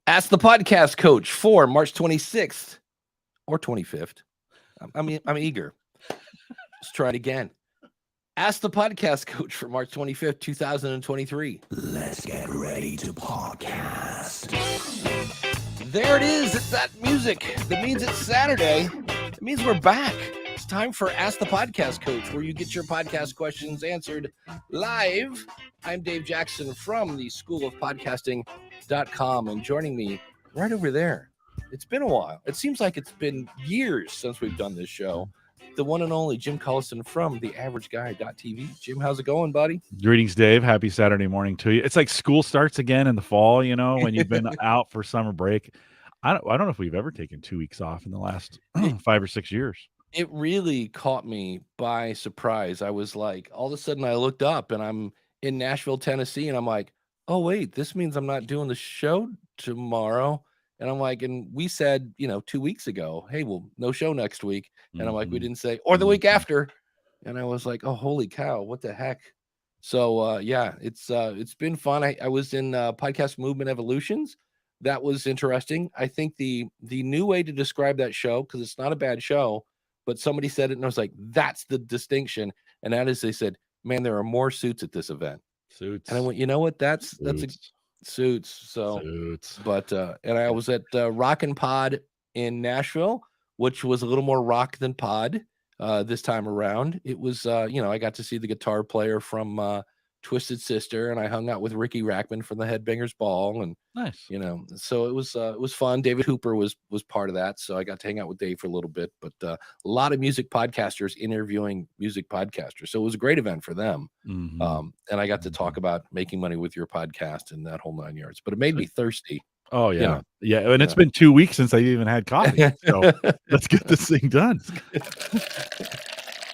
Ask the Podcast Coach for March 26th or 25th. I'm eager. Let's try it again. Ask the Podcast Coach for March 25th, 2023. Let's get ready to podcast. There it is. It's that music. That means it's Saturday. It means we're back. It's time for Ask the Podcast Coach, where you get your podcast questions answered live. I'm Dave Jackson from the School of Podcasting.com, and joining me right over there, it's been a while. It seems like it's been years since we've done this show. The one and only Jim Collison from theaverageguy.tv. Jim, how's it going, buddy? Greetings, Dave. Happy Saturday morning to you. It's like school starts again in the fall, you know, when you've been out for summer break. I don't know if we've ever taken 2 weeks off in the last 5 or 6 years. It really caught me by surprise. I was like, all of a sudden I looked up and I'm in Nashville, Tennessee, and I'm like, oh, wait, this means I'm not doing the show tomorrow. And I'm like, and we said, 2 weeks ago, hey, well, no show next week. And I'm like, we didn't say, or the week after. And I was like, oh, holy cow, what the heck? So, yeah, it's been fun. I was in Podcast Movement Evolutions. That was interesting. I think the new way to describe that show, because it's not a bad show, but somebody said it and I was like, that's the distinction. And that is, they said, man, there are more suits at this event. Suits. And I went, you know what? That's suits. So, but, and I was at Rockin' Pod in Nashville, which was a little more rock than pod this time around. It was, I got to see the guitar player from Twisted Sister, and I hung out with Ricky Rackman from the Headbangers Ball, and nice, so it was fun. David Hooper was part of that, so I got to hang out with Dave for a little bit. But a lot of music podcasters interviewing music podcasters, so it was a great event for them. And I got to talk about making money with your podcast and that whole 9 yards. But it made me thirsty. Oh yeah, and it's been 2 weeks since I even had coffee. So let's get this thing done.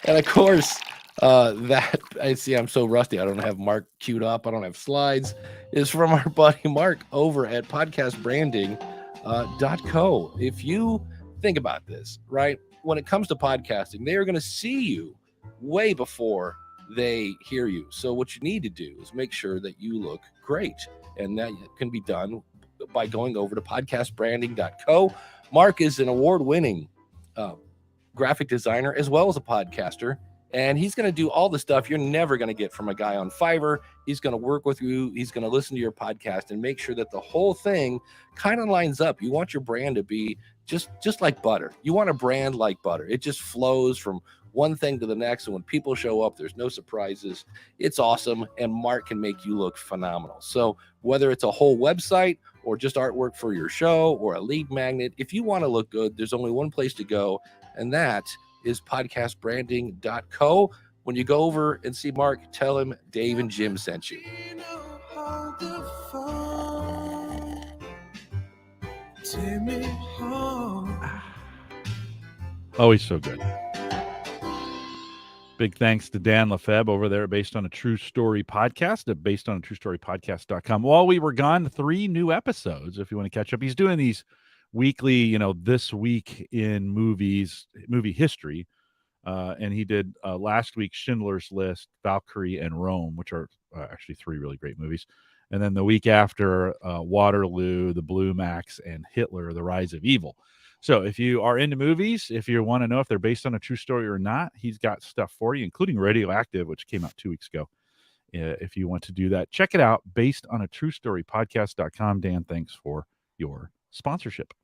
And of course, that I see, I'm so rusty. I don't have Mark queued up. I don't have slides. Is from our buddy Mark over at podcastbranding.co. If you think about this, right, when it comes to podcasting, they are going to see you way before they hear you. So what you need to do is make sure that you look great, and that can be done by going over to podcastbranding.co. Mark is an award-winning graphic designer as well as a podcaster. And he's going to do all the stuff you're never going to get from a guy on Fiverr. He's going to work with you. He's going to listen to your podcast and make sure that the whole thing kind of lines up. You want your brand to be just like butter. You want a brand like butter. It just flows from one thing to the next. And when people show up, there's no surprises. It's awesome. And Mark can make you look phenomenal. So whether it's a whole website or just artwork for your show or a lead magnet, if you want to look good, there's only one place to go, and that is podcastbranding.co. When you go over and see Mark, tell him Dave and Jim sent you. Oh, he's so good. Big thanks to Dan Lefebvre over there, Based on a True Story podcast at basedonatruestorypodcast.com. While we were gone, 3 new episodes, if you want to catch up. He's doing these weekly, this week in movie history. And he did last week Schindler's List, Valkyrie, and Rome, which are actually 3 really great movies. And then the week after, Waterloo, The Blue Max, and Hitler, The Rise of Evil. So if you are into movies, if you want to know if they're based on a true story or not, he's got stuff for you, including Radioactive, which came out 2 weeks ago. If you want to do that, check it out, basedonatruestorypodcast.com. Dan, thanks for your sponsorship.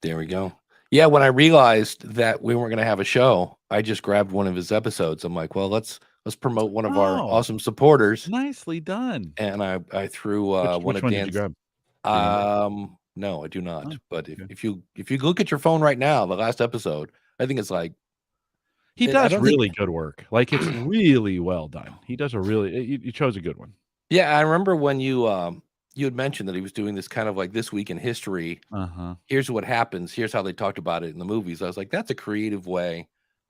There we go. Yeah, when I realized that we weren't going to have a show, I just grabbed one of his episodes. I'm like, well, let's promote one of our awesome supporters. Nicely done. And I threw one of Dan's. Did you grab? No, I do not. Oh, but if you look at your phone right now, the last episode, I think it's like he does really good work. Like, it's really well done. He does you chose a good one. Yeah, I remember when you had mentioned that he was doing this kind of like This Week in History. Here's what happens. Here's how they talked about it in the movies. I was like, that's a creative way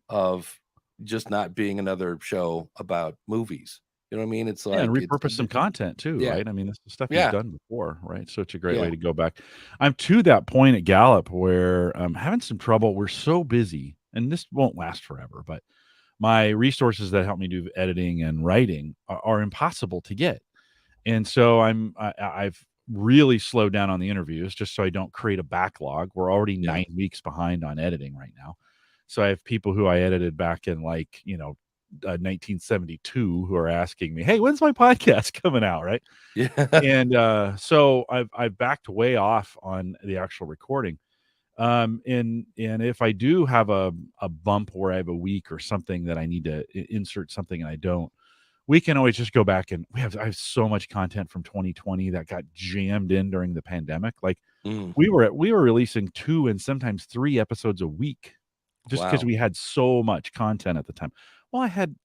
of just not being another show about movies. You know what I mean? It's like, and repurpose some content too, right? I mean, this is stuff you've done before, right? So it's a great way to go back. I'm to that point at Gallup where I'm having some trouble. We're so busy, and this won't last forever, but my resources that help me do editing and writing are impossible to get. And so I've really slowed down on the interviews just so I don't create a backlog. We're already Yeah. 9 weeks behind on editing right now. So I have people who I edited back in 1972 who are asking me, "Hey, when's my podcast coming out?" Right. Yeah. And so I've backed way off on the actual recording. And if I do have a bump where I have a week or something that I need to insert something and I don't, we can always just go back and I have so much content from 2020 that got jammed in during the pandemic. Like we were releasing 2 and sometimes 3 episodes a week just because Wow. we had so much content at the time. Well, I had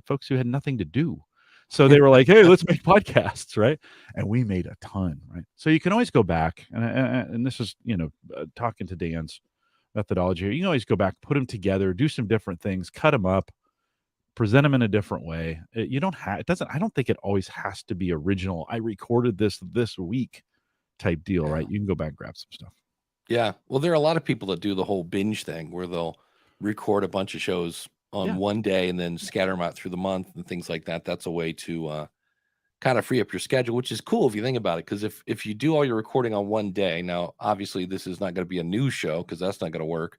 folks who had nothing to do. So they were like, "Hey, let's make podcasts," right? And we made a ton, right? So you can always go back, and this is, talking to Dan's methodology here. You can always go back, put them together, do some different things, cut them up, present them in a different way. You don't have it doesn't. I don't think it always has to be original. I recorded this week type deal, right? You can go back and grab some stuff. Yeah. Well, there are a lot of people that do the whole binge thing where they'll record a bunch of shows on one day and then scatter them out through the month and things like that. That's a way to kind of free up your schedule, which is cool if you think about it. Because if you do all your recording on one day, now obviously this is not going to be a news show because that's not going to work.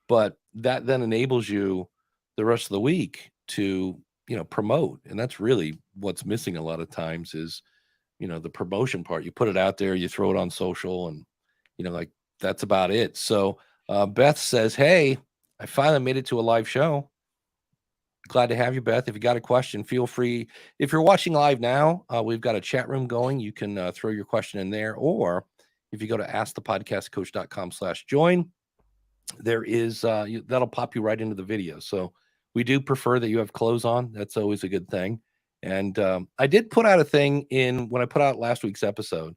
But that then enables you the rest of the week to promote, and that's really what's missing a lot of times is the promotion part. You put it out there, you throw it on social, and like that's about it. So Beth says, "Hey, I finally made it to a live show. Glad to have you, Beth. If you got a question, feel free. If you're watching live now, we've got a chat room going. You can throw your question in there, or if you go to askthepodcastcoach.com/join, there is that'll pop you right into the video. So we do prefer that you have clothes on. That's always a good thing. And I did put out a thing when I put out last week's episode,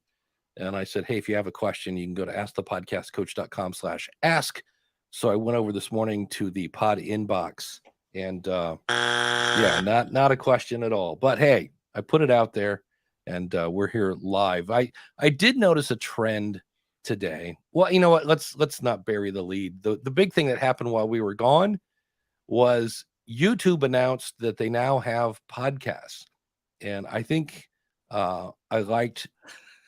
and I said, hey, if you have a question, you can go to askthepodcastcoach.com/ask. So I went over this morning to the pod inbox, and not a question at all. But hey, I put it out there, and we're here live. I did notice a trend today. Well, you know what? Let's not bury the lead. The big thing that happened while we were gone was YouTube announced that they now have podcasts, and I think I liked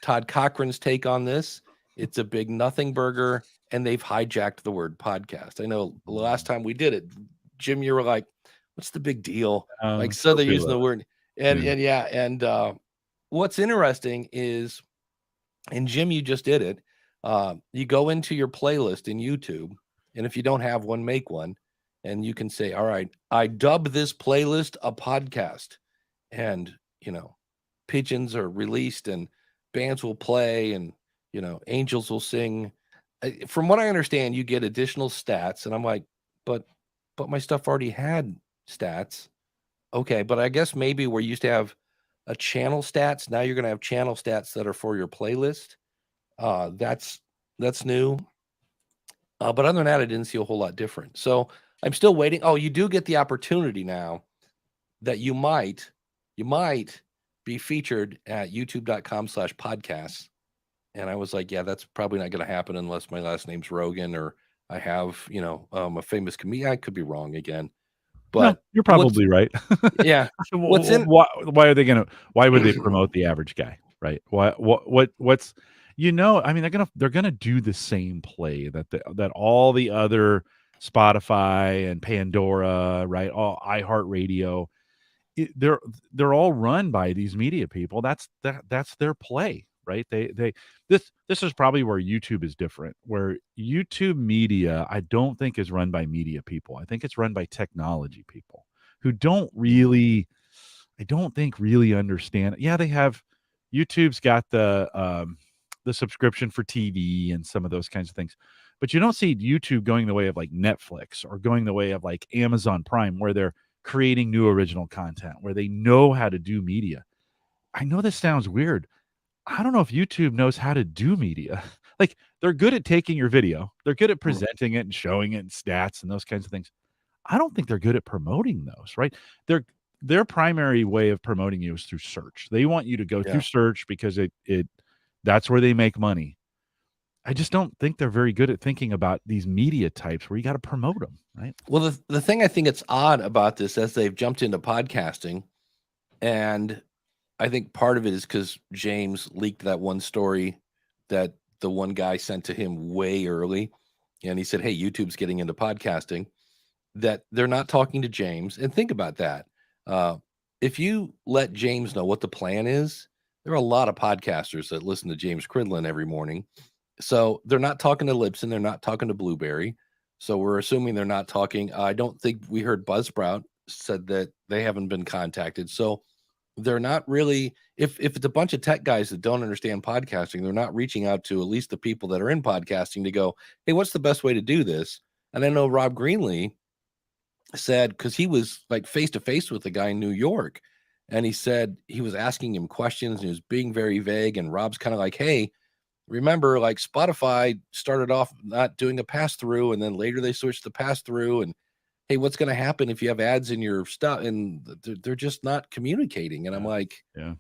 Todd Cochran's take on this. It's a big nothing burger, and they've hijacked the word podcast. I know the last time we did it, Jim, you were like, "What's the big deal?" So they're using the word, and what's interesting is, and Jim, you just did it. You go into your playlist in YouTube, and if you don't have one, make one, and you can say, "All right, I dub this playlist a podcast," and pigeons are released, and bands will play, and angels will sing. From what I understand, you get additional stats, and I'm like, but my stuff already had stats. Okay, but I guess maybe where you used to have a channel stats, now you're going to have channel stats that are for your playlist. That's new. But other than that, I didn't see a whole lot different. So I'm still waiting. Oh, you do get the opportunity now that you might be featured at youtube.com/podcasts. And I was like, yeah, that's probably not going to happen unless my last name's Rogan or I have, a famous comedian. I could be wrong again, but no, you're probably right. Yeah. Why are they going to, why would they promote the average guy? Right. What's, I mean, they're going to do the same play that all the other Spotify and Pandora, right? All iHeartRadio, they're all run by these media people. That's their play. Right. This is probably where YouTube is different, where YouTube media, I don't think is run by media people. I think it's run by technology people who don't really understand. Yeah, they have, YouTube's got the subscription for TV and some of those kinds of things, but you don't see YouTube going the way of like Netflix or going the way of like Amazon Prime, where they're creating new original content, where they know how to do media. I know this sounds weird. I don't know if YouTube knows how to do media. Like, they're good at taking your video. They're good at presenting it and showing it and stats and those kinds of things. I don't think they're good at promoting those, right? Their primary way of promoting you is through search. They want you to go through search because that's where they make money. I just don't think they're very good at thinking about these media types where you got to promote them, right? Well, the thing I think it's odd about this, as they've jumped into podcasting, and I think part of it is because James leaked that one story that the one guy sent to him way early. And he said, hey, YouTube's getting into podcasting, that they're not talking to James. And think about that. If you let James know what the plan is, there are a lot of podcasters that listen to James Cridlin every morning. So they're not talking to Libsyn. They're not talking to Blueberry. So we're assuming they're not talking. I don't think we heard Buzzsprout said that they haven't been contacted. So they're not really, if it's a bunch of tech guys that don't understand podcasting, they're not reaching out to at least the people that are in podcasting to go, hey, what's the best way to do this? And I know Rob Greenlee said, because he was like face to face with the guy in New York, and he said he was asking him questions and he was being very vague. And Rob's kind of like, hey, remember, like Spotify started off not doing a pass through, and then later they switched to pass through. And hey, what's going to happen if you have ads in your stuff? And they're just not communicating. And I'm like,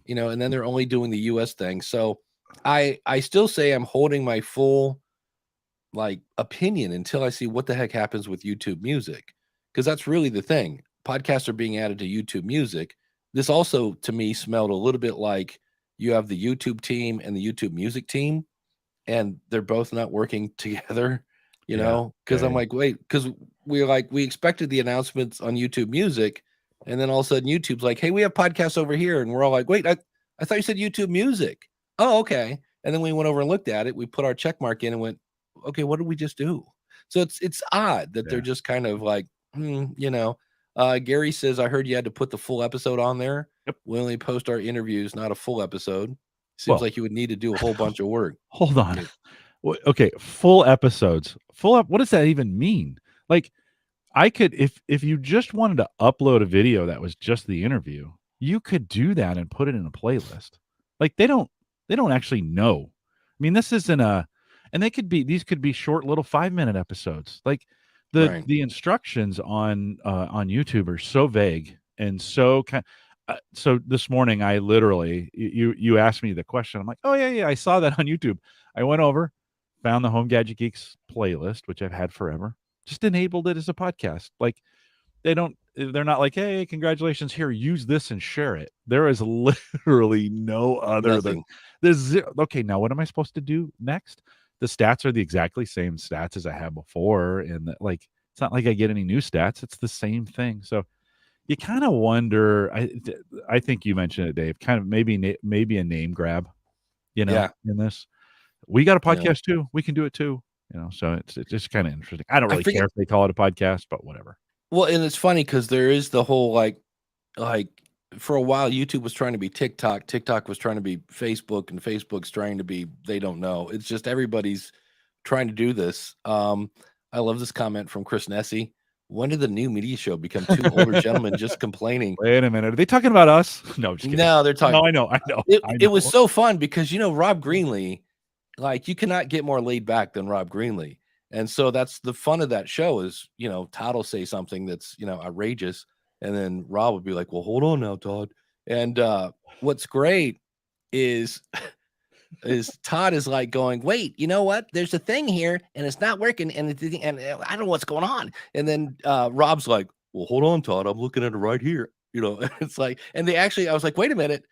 you know, and then they're only doing the US thing. So I still say I'm holding my full like opinion until I see what the heck happens with YouTube Music, because that's really the thing. Podcasts are being added to YouTube Music. This also to me smelled a little bit like you have the YouTube team and the YouTube Music team, and they're both not working together, you know, because I'm like, wait, because we expected the announcements on YouTube Music, and then all of a sudden YouTube's like, hey, we have podcasts over here, and we're all like, wait, I thought you said YouTube Music. Oh, okay. And then we went over and looked at it. We put our check mark in and went, okay, what did we just do? So it's odd that they're just kind of like, you know. Gary says, I heard you had to put the full episode on there. Yep. We only post our interviews, not a full episode. Seems like you would need to do a whole bunch of work. Hold on. Okay, full episodes. Full up. What does that even mean? Like, I could, if you just wanted to upload a video that was just the interview, you could do that and put it in a playlist. Like they don't actually know. I mean, this isn't and these could be short little 5-minute episodes. Like the instructions on YouTube are so vague and so so this morning I literally you asked me the question. I'm like, oh yeah, I saw that on YouTube. I went over, found the Home Gadget Geeks playlist, which I've had forever. Just enabled it as a podcast. Like they're not like, hey, congratulations, here, use this and share it. There is literally no other than there's zero. Okay, now what am I supposed to do next? The stats are the exactly same stats as I had before, and like it's not like I get any new stats. It's the same thing. So you kind of wonder. I think you mentioned it, Dave. Kind of maybe a name grab, you know, in this. We got a podcast too. We can do it too. You know, so it's just kind of interesting. I don't really care if they call it a podcast, but whatever. Well, and it's funny because there is the whole like for a while YouTube was trying to be TikTok, TikTok was trying to be Facebook, and Facebook's trying to be they don't know. It's just everybody's trying to do this. I love this comment from Chris Nessie. When did the new media show become two older gentlemen just complaining? Wait a minute. Are they talking about us? No, just kidding. No, they're talking. No, I know. It was so fun because, you know, Rob Greenlee, like you cannot get more laid back than Rob Greenlee. And so that's the fun of that show is, you know, Todd will say something that's, you know, outrageous. And then Rob would be like, well, hold on now, Todd. And what's great is Todd is like going, wait, you know what? There's a thing here and it's not working. And I don't know what's going on. And then Rob's like, well, hold on, Todd. I'm looking at it right here. You know, it's like, and I was like, wait a minute.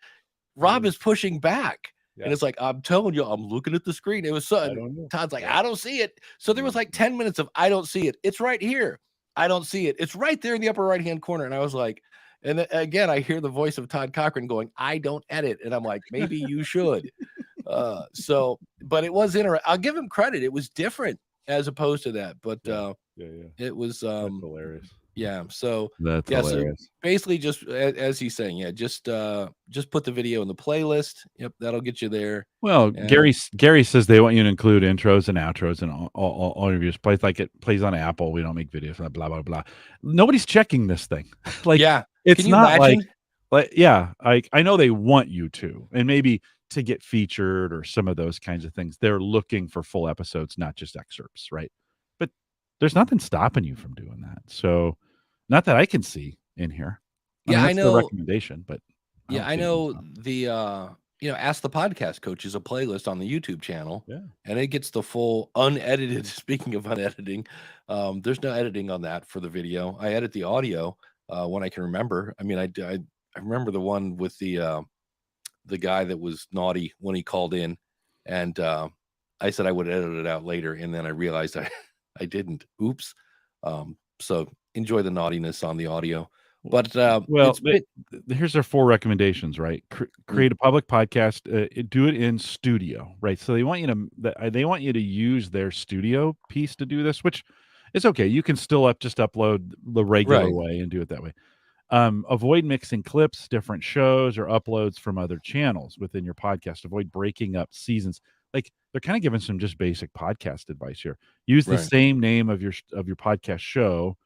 Rob is pushing back. Yeah. And it's like, I'm telling you, I'm looking at the screen. It was sudden. Todd's like, I don't see it. So there was like 10 minutes of, I don't see it. It's right here. I don't see it. It's right there in the upper right-hand corner. And I was like, and then, again, I hear the voice of Todd Cochran going, I don't edit. And I'm like, maybe you should. But it was interesting. I'll give him credit. It was different as opposed to that. But it was hilarious. Yeah. So that's hilarious. So basically just as he's saying, just put the video in the playlist. Yep. That'll get you there. Well, Gary says they want you to include intros and outros and all reviews. Plays like it plays on Apple. We don't make videos, blah, blah, blah. Nobody's checking this thing. Like, it's not imagine? I know they want you to, and maybe to get featured or some of those kinds of things. They're looking for full episodes, not just excerpts, right? But there's nothing stopping you from doing that. So, not that I can see in here. I know the recommendation, but I know the Ask the Podcast Coach is a playlist on the YouTube channel, and it gets the full unedited. Speaking of unediting, there's no editing on that for the video. I edit the audio when I can remember. I mean, I remember the one with the the guy that was naughty when he called in, and I said I would edit it out later, and then I realized I didn't. Oops. So enjoy the naughtiness on the audio. But well, it's been, here's our 4 recommendations, right? Create a public podcast, do it in studio, right? So they want you to use their studio piece to do this, which is okay. You can still just upload the regular right. way and do it that way. Avoid mixing clips, different shows, or uploads from other channels within your podcast. Avoid breaking up seasons. Like, they're kind of giving some just basic podcast advice here. Use the Right. same name of your podcast show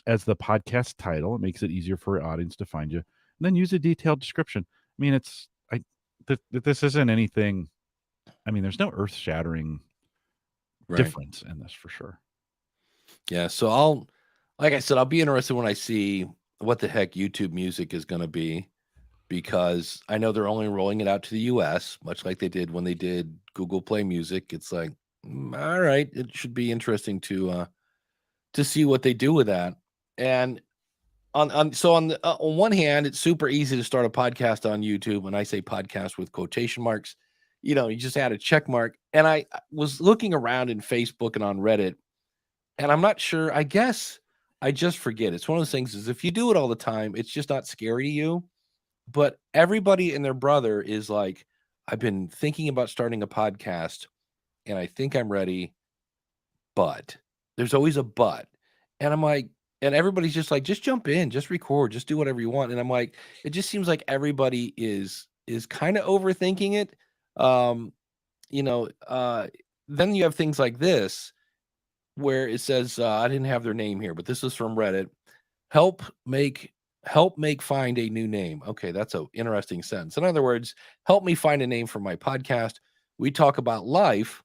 as the podcast title. It makes it easier for your audience to find you. And then use a detailed description. I mean, this isn't anything. I mean, there's no earth-shattering Right. difference in this for sure. Yeah. So like I said, I'll be interested when I see what the heck YouTube Music is going to be, because I know they're only rolling it out to the US, much like they did when they did Google Play Music. It's like, all right, it should be interesting to see what they do with that. And on one hand, it's super easy to start a podcast on YouTube. When I say podcast with quotation marks, you just add a check mark. And I was looking around in Facebook and on Reddit, and I'm not sure. I guess I just forget. It's one of those things is if you do it all the time, it's just not scary to you. But everybody and their brother is like, I've been thinking about starting a podcast and I think I'm ready, but there's always a but. And I'm like, and everybody's just like, just jump in, just record, just do whatever you want. And I'm like, it just seems like everybody is kind of overthinking it. Then you have things like this where it says, I didn't have their name here, but this is from Reddit. Help make find a new name. Okay, that's an interesting sentence. In other words, help me find a name for my podcast. We talk about life,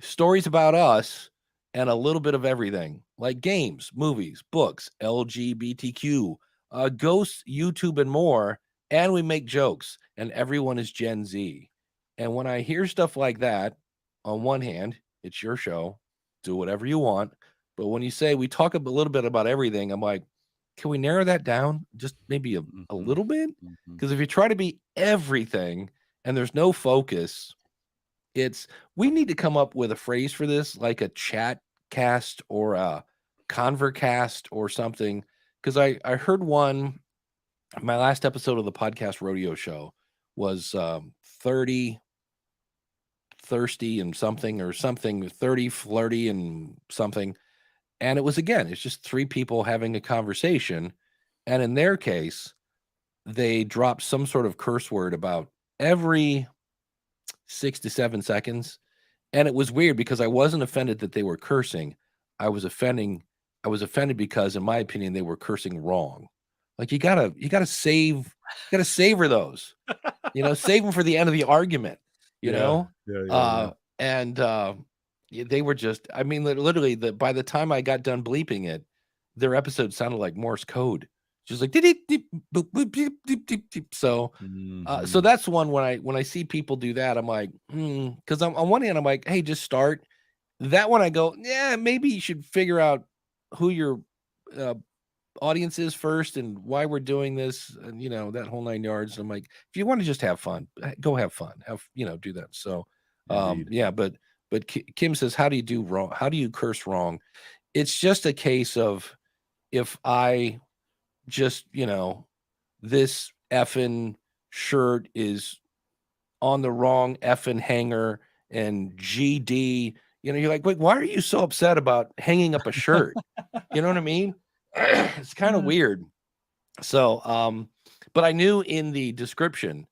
stories about us, and a little bit of everything, like games, movies, books, LGBTQ, ghosts, YouTube, and more. And we make jokes, and everyone is Gen Z. And when I hear stuff like that, on one hand, it's your show, do whatever you want. But when you say we talk a little bit about everything, I'm like, can we narrow that down just maybe a little bit? Because if you try to be everything and there's no focus, we need to come up with a phrase for this, like a chat cast or a convercast or something. Because I heard one, my last episode of the podcast rodeo show was 30 thirsty and something, or something 30 flirty and something. And it was, again, it's just 3 people having a conversation. And in their case, they dropped some sort of curse word about every 6 to 7 seconds. And it was weird because I wasn't offended that they were cursing. I was offended because, in my opinion, they were cursing wrong. Like, you gotta savor those, save them for the end of the argument, they were just, I mean, literally, by the time I got done bleeping it, their episode sounded like Morse code, just like so. So that's one, when I see people do that, I'm like, because on one hand I'm like, hey, just start. That one I go, yeah, maybe you should figure out who your audience is first and why we're doing this, and that whole 9 yards. I'm like, if you want to just have fun, go have fun, do that. So yeah, but Kim says, how do you do wrong? How do you curse wrong? It's just a case of, if I just, this effing shirt is on the wrong effing hanger, and GD, you're like, wait, why are you so upset about hanging up a shirt? You know what I mean? It's kind of weird. So, but I knew in the description,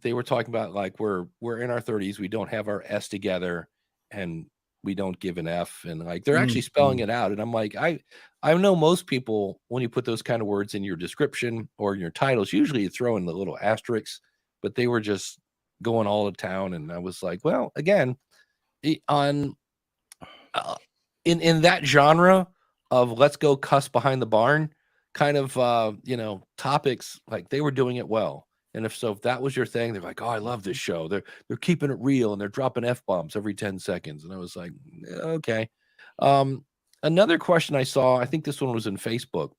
they were talking about, like, we're in our 30s, we don't have our S together, and we don't give an F, and like they're actually spelling it out. And I'm like, I know most people, when you put those kind of words in your description or in your titles, usually you throw in the little asterisks, but they were just going all to town. And I was like, well, again, in that genre of let's go cuss behind the barn kind of topics, like, they were doing it well. And if that was your thing, they're like, oh, I love this show. They're keeping it real, and they're dropping F-bombs every 10 seconds. And I was like, okay. Another question I saw, I think this one was in Facebook.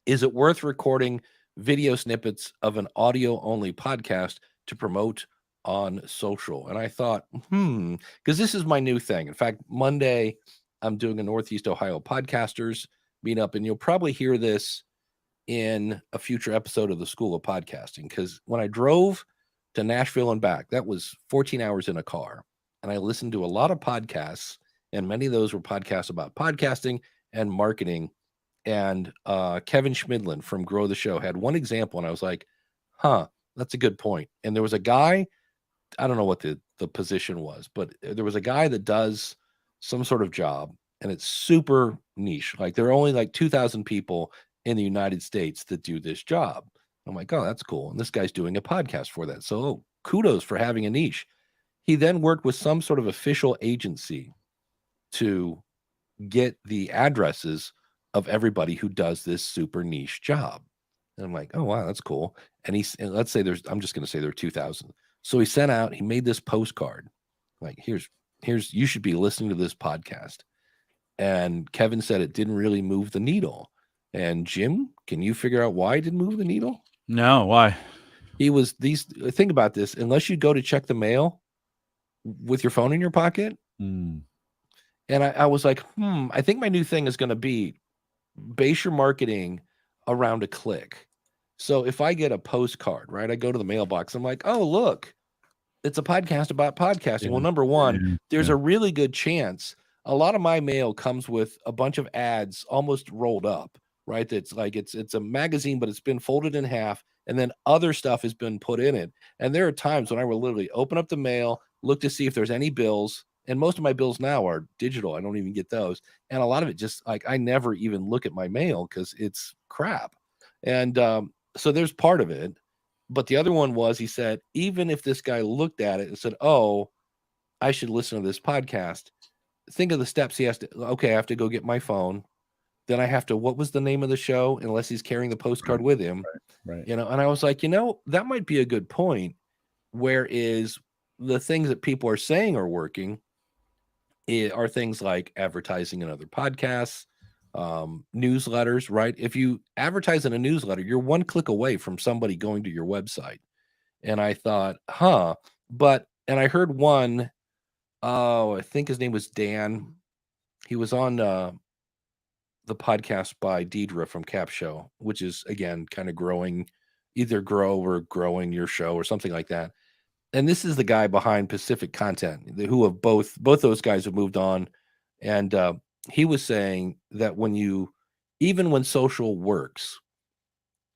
Is it worth recording video snippets of an audio-only podcast to promote on social. And I thought, because this is my new thing. In fact, Monday, I'm doing a Northeast Ohio podcasters meetup, and you'll probably hear this in a future episode of the School of Podcasting. Because when I drove to Nashville and back, that was 14 hours in a car. And I listened to a lot of podcasts, and many of those were podcasts about podcasting and marketing. And Kevin Schmidlin from Grow the Show had one example, and I was like, that's a good point. And there was a guy, I don't know what the position was, but there was a guy that does some sort of job, and it's super niche. Like there are only like 2,000 people in the United States that do this job. I'm like, oh, that's cool. And this guy's doing a podcast for that. So kudos for having a niche. He then worked with some sort of official agency to get the addresses of everybody who does this super niche job. And I'm like, oh, wow, that's cool. And let's say I'm just going to say there are 2,000. So he made this postcard. Like, here's, you should be listening to this podcast. And Kevin said it didn't really move the needle. And Jim, can you figure out why it didn't move the needle? No, why? Think about this. Unless you go to check the mail with your phone in your pocket. And I was like, I think my new thing is going to be base your marketing around a click. So if I get a postcard, right, I go to the mailbox, I'm like, oh, look, it's a podcast about podcasting. Yeah. Well, number one, there's a really good chance a lot of my mail comes with a bunch of ads almost rolled up, right? That's like, it's a magazine, but it's been folded in half, and then other stuff has been put in it. And there are times when I will literally open up the mail, look to see if there's any bills. And most of my bills now are digital. I don't even get those. And a lot of it just like, I never even look at my mail because it's crap. And so there's part of it. But the other one was, he said, even if this guy looked at it and said, oh, I should listen to this podcast, think of the steps he has to, okay, I have to go get my phone. Then I have to, what was the name of the show? Unless he's carrying the postcard with him, right. You know? And I was like, that might be a good point. Whereas the things that people are saying are working are things like advertising in other podcasts, newsletters, right? If you advertise in a newsletter, you're one click away from somebody going to your website. And I thought, and I heard one, I think his name was Dan. He was on the podcast by Deidre from Cap Show, which is, again, kind of growing, either grow or growing your show or something like that. And this is the guy behind Pacific Content, who have both those guys have moved on. And he was saying that even when social works,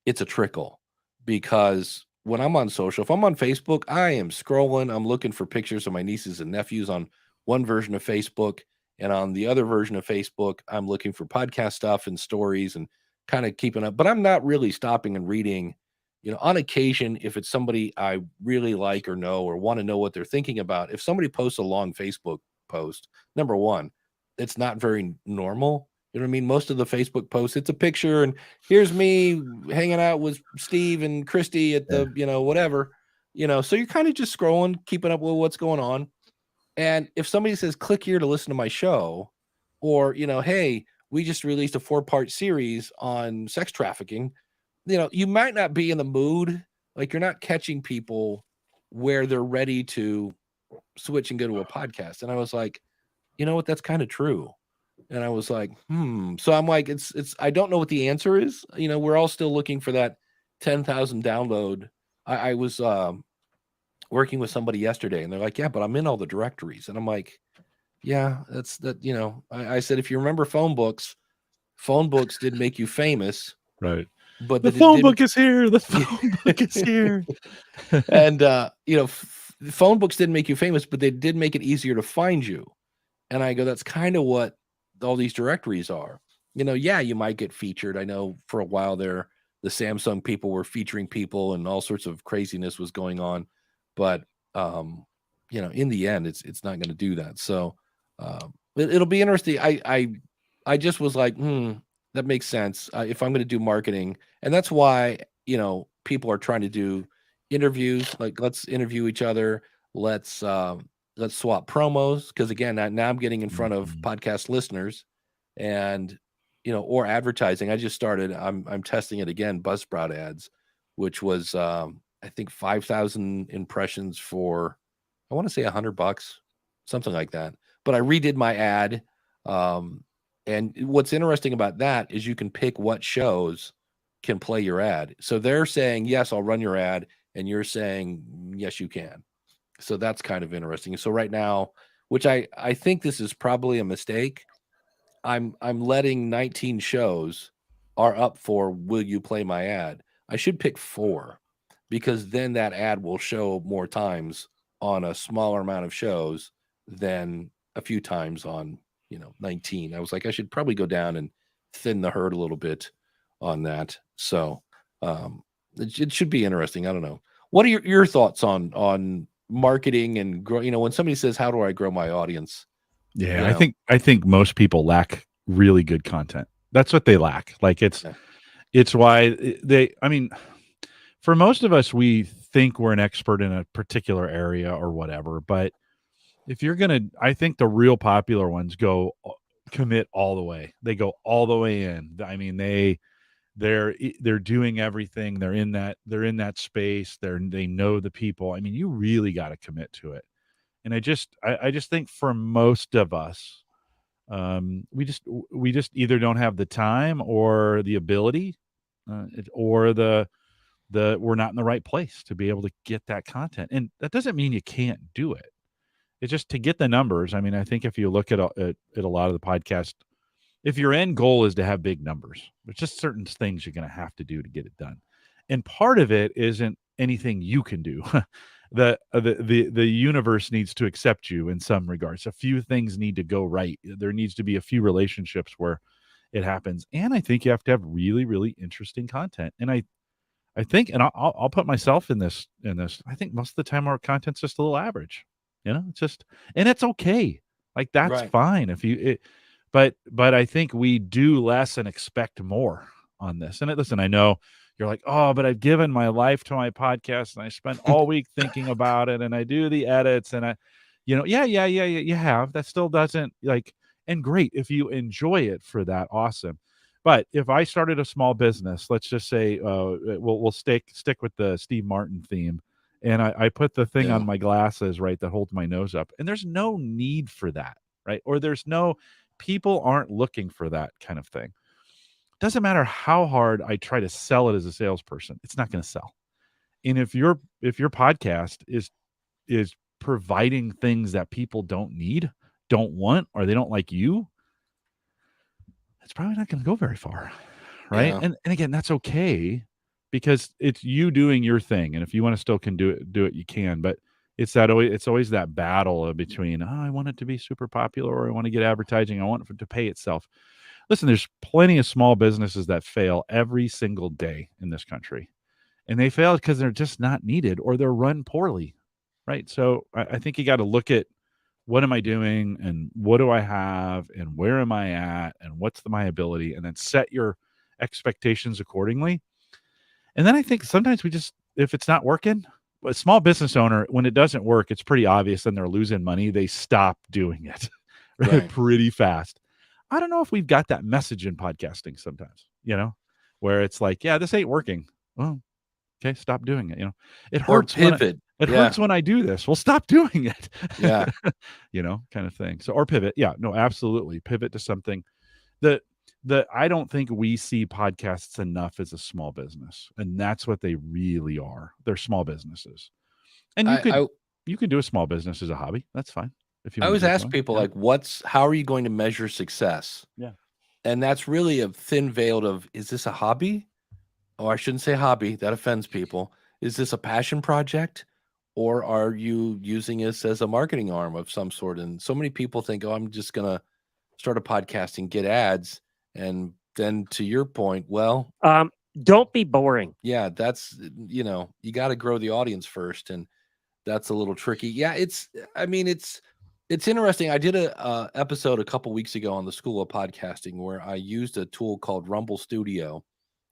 it's a trickle, because when I'm on social, if I'm on Facebook, I am scrolling, I'm looking for pictures of my nieces and nephews on one version of Facebook. And on the other version of Facebook, I'm looking for podcast stuff and stories and kind of keeping up. But I'm not really stopping and reading. On occasion, if it's somebody I really like or know or want to know what they're thinking about, if somebody posts a long Facebook post, number one, it's not very normal. You know what I mean? Most of the Facebook posts, it's a picture and here's me hanging out with Steve and Christy at the, whatever, so you're kind of just scrolling, keeping up with what's going on. And if somebody says, click here to listen to my show, or, hey, we just released a 4-part series on sex trafficking, you might not be in the mood. Like, you're not catching people where they're ready to switch and go to a podcast. And I was like, you know what? That's kind of true. And I was like, So I'm like, it's, I don't know what the answer is. We're all still looking for that 10,000 download. I was working with somebody yesterday, and they're like, yeah, but I'm in all the directories. And I'm like, yeah, that's that. I said, if you remember phone books did make you famous. Right. But the phone book is here. The phone book is here. And, phone books didn't make you famous, but they did make it easier to find you. And I go, that's kind of what all these directories are. Yeah, you might get featured. I know for a while there, the Samsung people were featuring people and all sorts of craziness was going on. But, in the end, it's not going to do that. So it'll be interesting. I just was like, that makes sense if I'm going to do marketing. And that's why, people are trying to do interviews. Like, let's interview each other. Let's swap promos. Because again, now I'm getting in front of podcast listeners and, or advertising. I just started, I'm testing it again, Buzzsprout Ads, which was, I think 5,000 impressions for, I want to say $100, something like that. But I redid my ad. And what's interesting about that is you can pick what shows can play your ad. So they're saying, yes, I'll run your ad. And you're saying, yes, you can. So that's kind of interesting. So right now, which I think this is probably a mistake, I'm letting 19 shows are up for, will you play my ad? I should pick 4, because then that ad will show more times on a smaller amount of shows than a few times on, 19. I was like, I should probably go down and thin the herd a little bit on that. So it should be interesting. I don't know. What are your thoughts on marketing and grow? When somebody says, how do I grow my audience? Yeah, I think most people lack really good content. That's what they lack. Like it's why for most of us, we think we're an expert in a particular area or whatever. But if you're I think the real popular ones commit all the way. They go all the way in. I mean, they're doing everything. They're in that space. They know the people. I mean, you really got to commit to it. And I just think for most of us, we just either don't have the time or the ability, or we're not in the right place to be able to get that content. And that doesn't mean you can't do it. It's just to get the numbers. I mean, I think if you look at a lot of the podcast, if your end goal is to have big numbers, there's just certain things you're going to have to do to get it done. And part of it isn't anything you can do. The universe needs to accept you in some regards. A few things need to go right. There needs to be a few relationships where it happens. And I think you have to have really, really interesting content. And I think, and I'll put myself in this, I think most of the time our content's just a little average, it's just, and it's okay. Like that's fine but I think we do less and expect more on this. And listen, I know you're like, oh, but I've given my life to my podcast and I spent all week thinking about it and I do the edits and yeah, you have. That still doesn't and great. If you enjoy it for that, awesome. But if I started a small business, let's just say we'll stick with the Steve Martin theme, and I put the thing on my glasses, right, that holds my nose up, and there's no need for that, right? Or people aren't looking for that kind of thing. Doesn't matter how hard I try to sell it as a salesperson, it's not going to sell. And if your podcast is providing things that people don't need, don't want, or they don't like you, it's probably not going to go very far, right? Yeah. And again, that's okay, because it's you doing your thing, and if you want to still do it, you can. But it's always that battle between, I want it to be super popular, or I want to get advertising, I want it to pay itself. Listen, there's plenty of small businesses that fail every single day in this country, and they fail because they're just not needed or they're run poorly, right? So I think you got to look at, what am I doing, and what do I have, and where am I at, and what's my ability, and then set your expectations accordingly. And then I think sometimes if it's not working, a small business owner, when it doesn't work, it's pretty obvious and they're losing money. They stop doing it right? Pretty fast. I don't know if we've got that message in podcasting sometimes, where it's like, yeah, this ain't working. Well, okay, stop doing it. It hurts. Or pivot. It hurts when I do this. Well, stop doing it. Yeah. Kind of thing. So, or pivot. Yeah, no, absolutely. Pivot to something that I don't think we see podcasts enough as a small business. And that's what they really are. They're small businesses. And you could do a small business as a hobby. That's fine. If you I always ask people, how are you going to measure success? Yeah. And that's really a thin veil of, is this a hobby? Oh, I shouldn't say hobby. That offends people. Is this a passion project? Or are you using this as a marketing arm of some sort? And so many people think, oh, I'm just going to start a podcast and get ads. And then to your point, well, don't be boring. Yeah, that's, you got to grow the audience first. And that's a little tricky. Yeah, it's interesting. I did a episode a couple weeks ago on the School of Podcasting where I used a tool called Rumble Studio,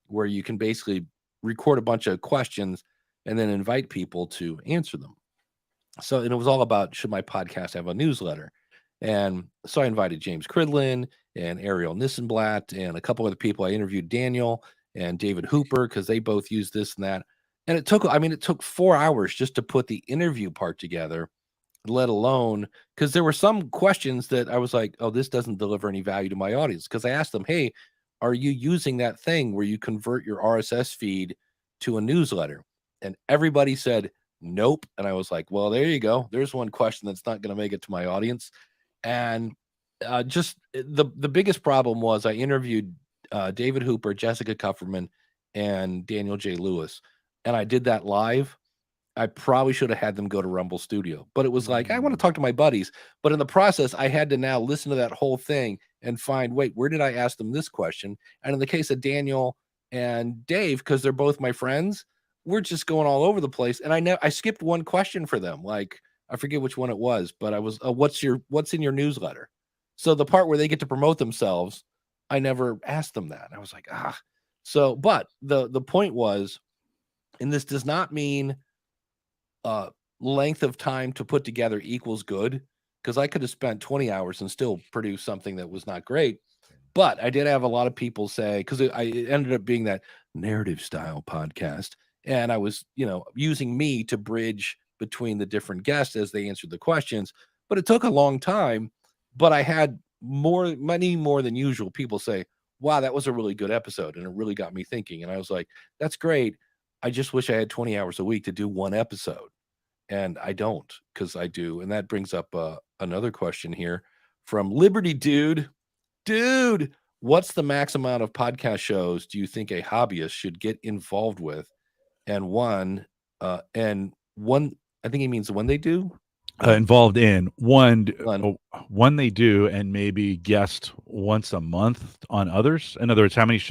where you can basically record a bunch of questions and then invite people to answer them. So, and it was all about, should my podcast have a newsletter? And so I invited James Cridlin and Ariel Nissenblatt and a couple other people. I interviewed Daniel and David Hooper, because they both use this and that. And it took 4 hours just to put the interview part together, let alone, because there were some questions that I was like, oh, this doesn't deliver any value to my audience. Because I asked them, hey, are you using that thing where you convert your RSS feed to a newsletter? And everybody said, nope. And I was like, well, there you go. There's one question that's not going to make it to my audience. And just the biggest problem was I interviewed David Hooper, Jessica Kupferman, and Daniel J. Lewis. And I did that live. I probably should have had them go to Rumble Studio, but it was like, I want to talk to my buddies. But in the process, I had to now listen to that whole thing and find, wait, where did I ask them this question? And in the case of Daniel and Dave, because they're both my friends, we're just going all over the place. And I skipped one question for them. Like, I forget which one it was, but I was, what's in your newsletter? So the part where they get to promote themselves, I never asked them that. I was like, So, but the point was, and this does not mean length of time to put together equals good, because I could have spent 20 hours and still produced something that was not great. But I did have a lot of people say, because it ended up being that narrative style podcast, and I was, using me to bridge between the different guests as they answered the questions. But it took a long time. But I had many more than usual people say, wow, that was a really good episode, and it really got me thinking. And I was like, that's great. I just wish I had 20 hours a week to do one episode. And I don't, because I do. And that brings up another question here from Liberty Dude. Dude, what's the max amount of podcast shows do you think a hobbyist should get involved with? And one, I think he means when they do. Involved in one they do, and maybe guest once a month on others. In other words, how many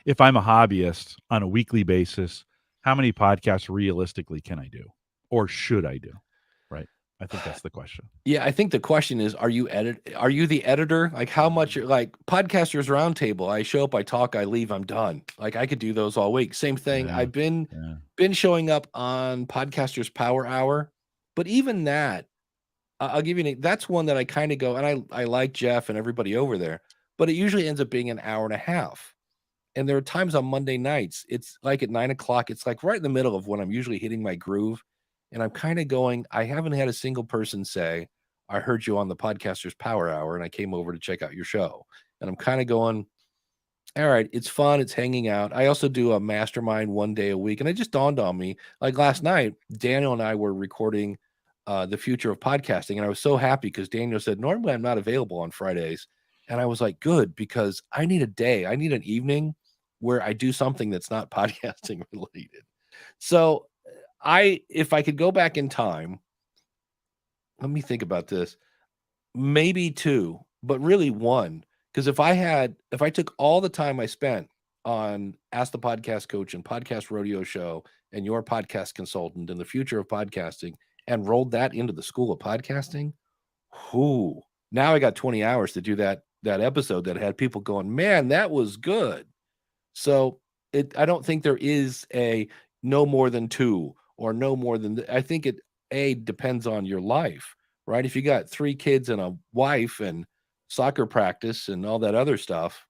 if I'm a hobbyist on a weekly basis, how many podcasts realistically can I do, or should I do? Right. I think that's the question. Yeah, I think the question is, are you the editor? Like, how much, like Podcasters Roundtable, I show up, I talk, I leave, I'm done. Like, I could do those all week. Same thing. Yeah, I've been showing up on Podcasters Power Hour, but even that, I'll give you that's one that I kind of go, and I like Jeff and everybody over there, but it usually ends up being an hour and a half. And there are times on Monday nights, it's like at 9:00, it's like right in the middle of when I'm usually hitting my groove. And I'm kind of going, I haven't had a single person say, I heard you on the Podcasters Power Hour and I came over to check out your show. And I'm kind of going, all right, it's fun. It's hanging out. I also do a mastermind one day a week. And it just dawned on me, like last night, Daniel and I were recording the future of podcasting. And I was so happy because Daniel said, normally I'm not available on Fridays. And I was like, good, because I need a day. I need an evening where I do something that's not podcasting related. So if I could go back in time, let me think about this, maybe two, but really one. Because if I took all the time I spent on Ask the Podcast Coach and Podcast Rodeo Show and Your Podcast Consultant and the future of podcasting and rolled that into the school of podcasting, now I got 20 hours to do that episode that had people going, man, that was good. So I don't think there is a no more than two or no more than, I think it depends on your life, right? If you got 3 kids and a wife and soccer practice and all that other stuff,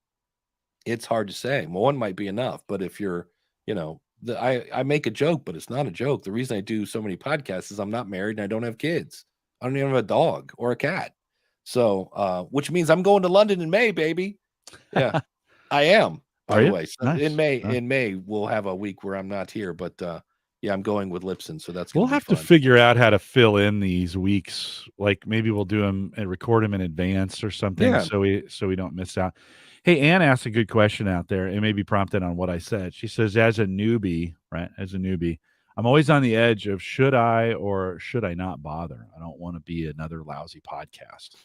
it's hard to say. One might be enough, but if you're, I make a joke, but it's not a joke. The reason I do so many podcasts is I'm not married and I don't have kids. I don't even have a dog or a cat. So, which means I'm going to London in May, baby. Yeah, I am. By the way, so nice. in May we'll have a week where I'm not here, but yeah, I'm going with Lipson, so that's we'll have to figure out how to fill in these weeks. Like maybe we'll do them and record them in advance or something, so we don't miss out. Hey, Ann asked a good question out there. It may be prompted on what I said. She says, as a newbie, I'm always on the edge of should I or should I not bother? I don't want to be another lousy podcast.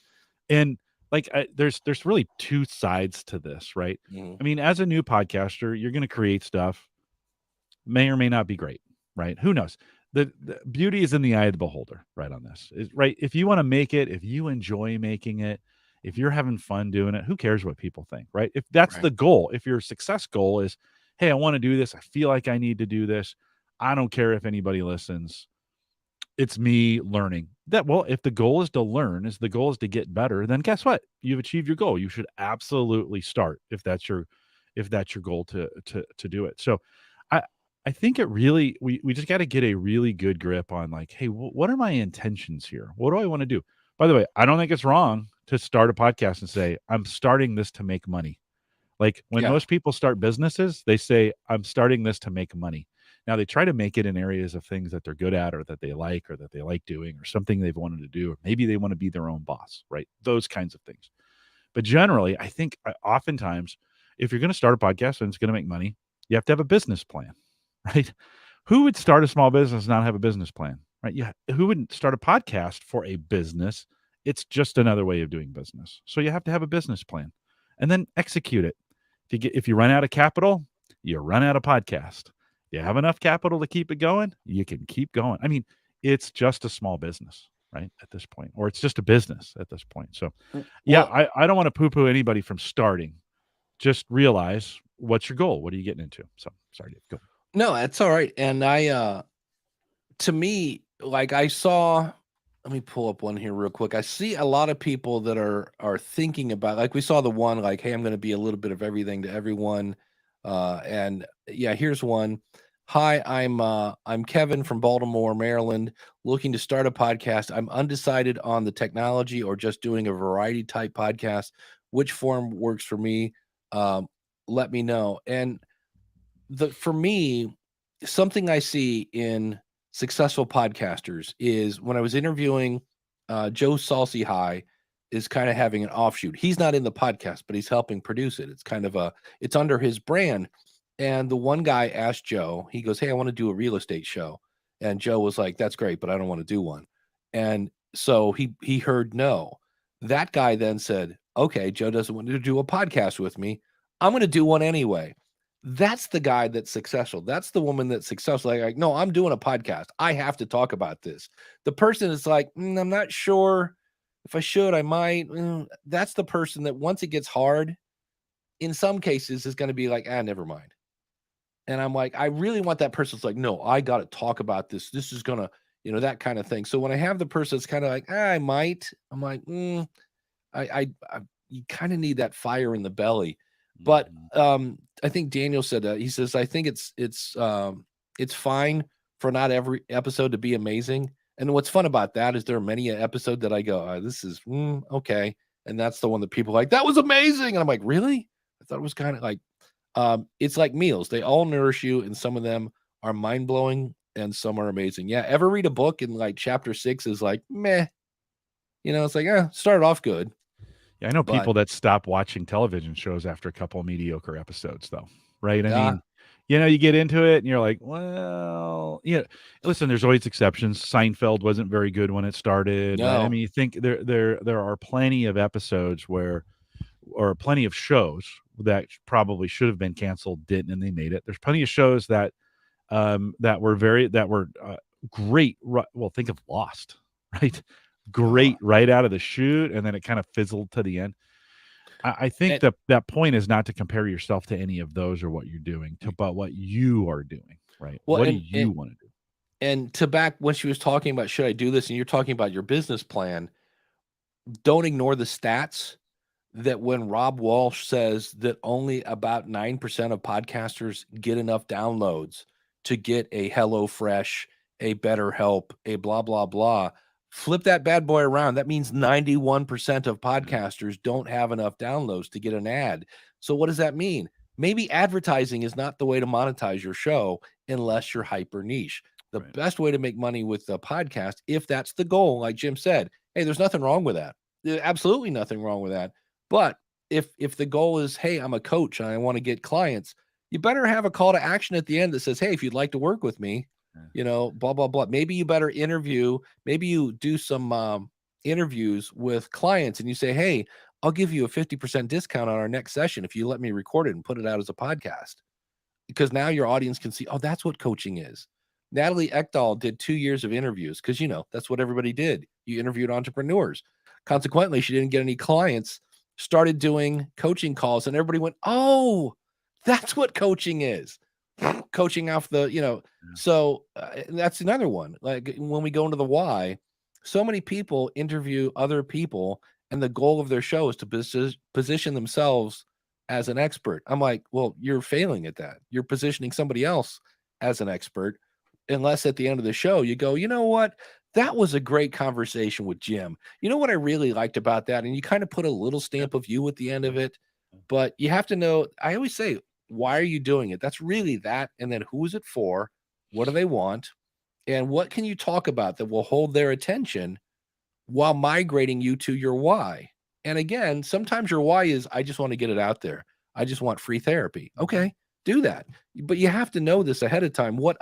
And like, there's really two sides to this, right? Mm-hmm. I mean, as a new podcaster, you're going to create stuff, may or may not be great, right? Who knows? The beauty is in the eye of the beholder, right? On this, right? If you want to make it, if you enjoy making it, if you're having fun doing it, who cares what people think, right? If that's the goal, if your success goal is, hey, I want to do this, I feel like I need to do this, I don't care if anybody listens. It's me learning that. Well, if the goal is to learn, the goal is to get better, then guess what? You've achieved your goal. You should absolutely start if that's your goal to do it. So I think it really we just got to get a really good grip on like, hey, what are my intentions here? What do I want to do? By the way, I don't think it's wrong to start a podcast and say, I'm starting this to make money. Like when Yeah. most people start businesses, they say, I'm starting this to make money. Now they try to make it in areas of things that they're good at or that they like doing or something they've wanted to do, or maybe they want to be their own boss, right? Those kinds of things. But generally, I think oftentimes if you're going to start a podcast and it's going to make money, you have to have a business plan, right? Who would start a small business and not have a business plan, right? Yeah. Who wouldn't start a podcast for a business? It's just another way of doing business. So you have to have a business plan and then execute it. If you run out of capital, you run out of podcast. You have enough capital to keep it going, you can keep going. I mean, it's just a small business, right? At this point, or it's just a business at this point. So yeah, I don't want to poo-poo anybody from starting. Just realize what's your goal. What are you getting into? So sorry, Dave, go. No, that's all right. And to me, like I saw, let me pull up one here real quick. I see a lot of people that are thinking about, like we saw the one, like, hey, I'm going to be a little bit of everything to everyone. And yeah, here's one. Hi, I'm Kevin from Baltimore, Maryland, looking to start a podcast. I'm undecided on the technology or just doing a variety type podcast. Which form works for me? Let me know. And for me, something I see in successful podcasters is when I was interviewing Joe Salsi High is kind of having an offshoot. He's not in the podcast, but he's helping produce it. It's kind of it's under his brand. And the one guy asked Joe, he goes, hey, I want to do a real estate show. And Joe was like, that's great, but I don't want to do one. And so he heard no. That guy then said, okay, Joe doesn't want to do a podcast with me. I'm going to do one anyway. That's the guy that's successful. That's the woman that's successful. Like, no, I'm doing a podcast. I have to talk about this. The person is like, I'm not sure if I should, I might. That's the person that once it gets hard, in some cases is going to be like, never mind. And I'm like, I really want that person that's like, no, I got to talk about this. This is going to, that kind of thing. So when I have the person that's kind of like, I might, I'm like, I you kind of need that fire in the belly. But I think Daniel said he says, I think it's fine for not every episode to be amazing. And what's fun about that is there are many episodes that I go, this is okay. And that's the one that people are like, that was amazing. And I'm like, really? I thought it was kind of like, it's like meals. They all nourish you, and some of them are mind blowing and some are amazing. Yeah. Ever read a book and like chapter 6 is like, meh, it's like, started off good. Yeah, I know people that stop watching television shows after a couple of mediocre episodes, though, right? I mean, you get into it and you're like, well, listen, there's always exceptions. Seinfeld wasn't very good when it started. No. Right? I mean, you think there are plenty of episodes or plenty of shows that probably should have been canceled, didn't, and they made it. There's plenty of shows that were great. Well, think of Lost, right? Great right out of the chute, and then it kind of fizzled to the end. I think that point is not to compare yourself to any of those or what you're doing, but what you are doing, right? Well, what do you want to do? And to back when she was talking about should I do this, and you're talking about your business plan, don't ignore the stats that when Rob Walsh says that only about 9% of podcasters get enough downloads to get a HelloFresh, a BetterHelp, a blah, blah, blah. Flip that bad boy around. That means 91% of podcasters don't have enough downloads to get an ad. So what does that mean? Maybe advertising is not the way to monetize your show unless you're hyper niche. The best way to make money with the podcast, if that's the goal, like Jim said, hey, there's nothing wrong with that. There's absolutely nothing wrong with that. But if the goal is, hey, I'm a coach and I want to get clients, you better have a call to action at the end that says, hey, if you'd like to work with me, blah, blah, blah. Maybe you better maybe you do some interviews with clients and you say, hey, I'll give you a 50% discount on our next session if you let me record it and put it out as a podcast. Because now your audience can see, oh, that's what coaching is. Natalie Ekdahl did 2 years of interviews because, that's what everybody did. You interviewed entrepreneurs. Consequently, she didn't get any clients, started doing coaching calls, and everybody went, oh, that's what coaching is. Coaching off the, So that's another one. Like when we go into the why, so many people interview other people and the goal of their show is to position themselves as an expert. I'm like, well, you're failing at that. You're positioning somebody else as an expert, unless at the end of the show you go, you know what? That was a great conversation with Jim. You know what I really liked about that? And you kind of put a little stamp of you at the end of it. But you have to know, I always say, why are you doing it? That's really that. And then who is it for? What do they want? And what can you talk about that will hold their attention while migrating you to your why? And again, sometimes your why is, I just want to get it out there. I just want free therapy. Okay, do that. But you have to know this ahead of time. What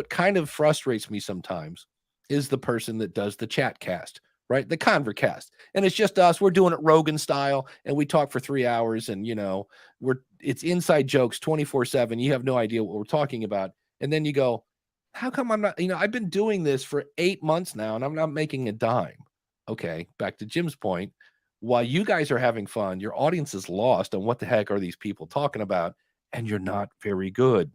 kind of frustrates me sometimes is the person that does the chat cast, right? The Convercast. And it's just us. We're doing it Rogan style, and we talk for 3 hours, and it's inside jokes 24/7. You have no idea what we're talking about. And then you go, how come I'm not, I've been doing this for 8 months now and I'm not making a dime. Okay, back to Jim's point. While you guys are having fun, your audience is lost on what the heck are these people talking about, and you're not very good.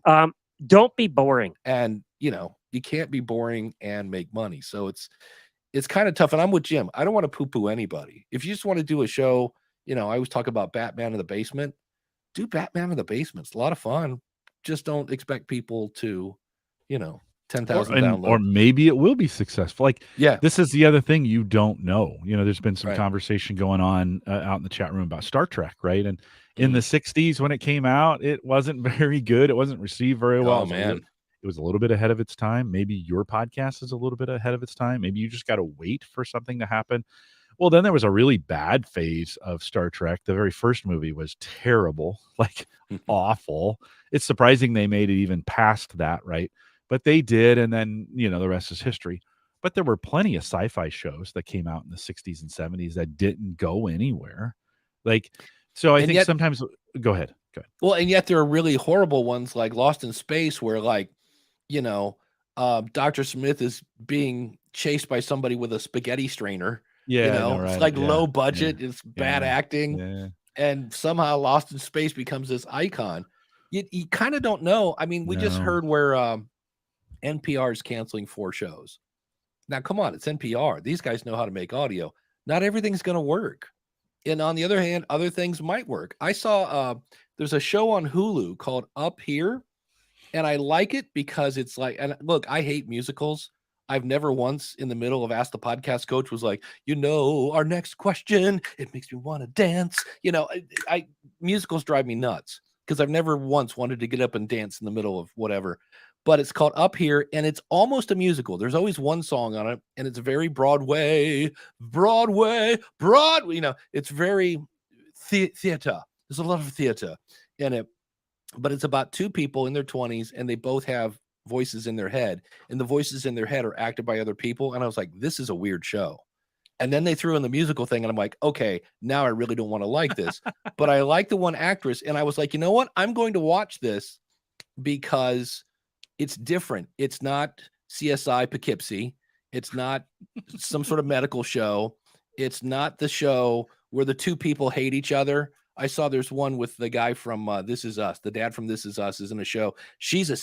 Don't be boring. And you can't be boring and make money. So it's kind of tough. And I'm with Jim. I don't want to poo-poo anybody. If you just want to do a show, I always talk about Batman in the basement. Do Batman in the basement. It's a lot of fun. Just don't expect people to, 10,000 downloads. Or maybe it will be successful. Yeah, this is the other thing you don't know. There's been some conversation going on out in the chat room about Star Trek, right? And in the 60s when it came out, it wasn't very good. It wasn't received very well. Oh, man. It was a little bit ahead of its time. Maybe your podcast is a little bit ahead of its time. Maybe you just got to wait for something to happen. Well, then there was a really bad phase of Star Trek. The very first movie was terrible, awful. It's surprising they made it even past that, right? But they did, and then, the rest is history. But there were plenty of sci-fi shows that came out in the 60s and 70s that didn't go anywhere. So I think sometimes go ahead. Well, and yet there are really horrible ones like Lost in Space where Dr. Smith is being chased by somebody with a spaghetti strainer. Yeah, it's low budget, it's bad acting. Yeah. And somehow Lost in Space becomes this icon. You kind of don't know. I mean, we just heard where NPR is canceling 4 shows. Now, come on, it's NPR. These guys know how to make audio. Not everything's going to work. And on the other hand, other things might work. I saw there's a show on Hulu called Up Here, and I like it because it's and look, I hate musicals. I've never once in the middle of Ask the Podcast Coach was like, our next question, it makes me want to dance. Musicals drive me nuts because I've never once wanted to get up and dance in the middle of whatever. But it's called Up Here, and it's almost a musical. There's always one song on it, and it's very Broadway. It's very theater. There's a lot of theater in it, but it's about 2 people in their 20s, and they both have voices in their head, and the voices in their head are acted by other people. And I was like, this is a weird show. And then they threw in the musical thing, and I'm like, okay, now I really don't want to like this. But I like the one actress, and I was like, you know what? I'm going to watch this because it's different. It's not CSI Poughkeepsie. It's not some sort of medical show. It's not the show where the 2 people hate each other. I saw there's one with the guy from This Is Us. The dad from This Is Us is in a show. She's a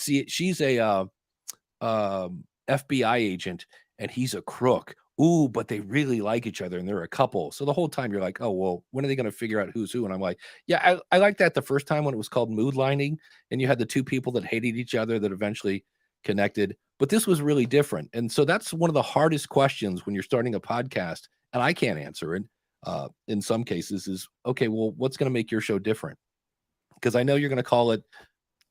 FBI agent, and he's a crook. Ooh, but they really like each other, and they're a couple. So the whole time you're like, oh, well, when are they going to figure out who's who? And I'm like, yeah, I like that the first time when it was called Mood Lining, and you had the 2 people that hated each other that eventually connected. But this was really different. And so that's one of the hardest questions when you're starting a podcast, and I can't answer it. In some cases is, okay, well, what's going to make your show different? Because I know you're going to call it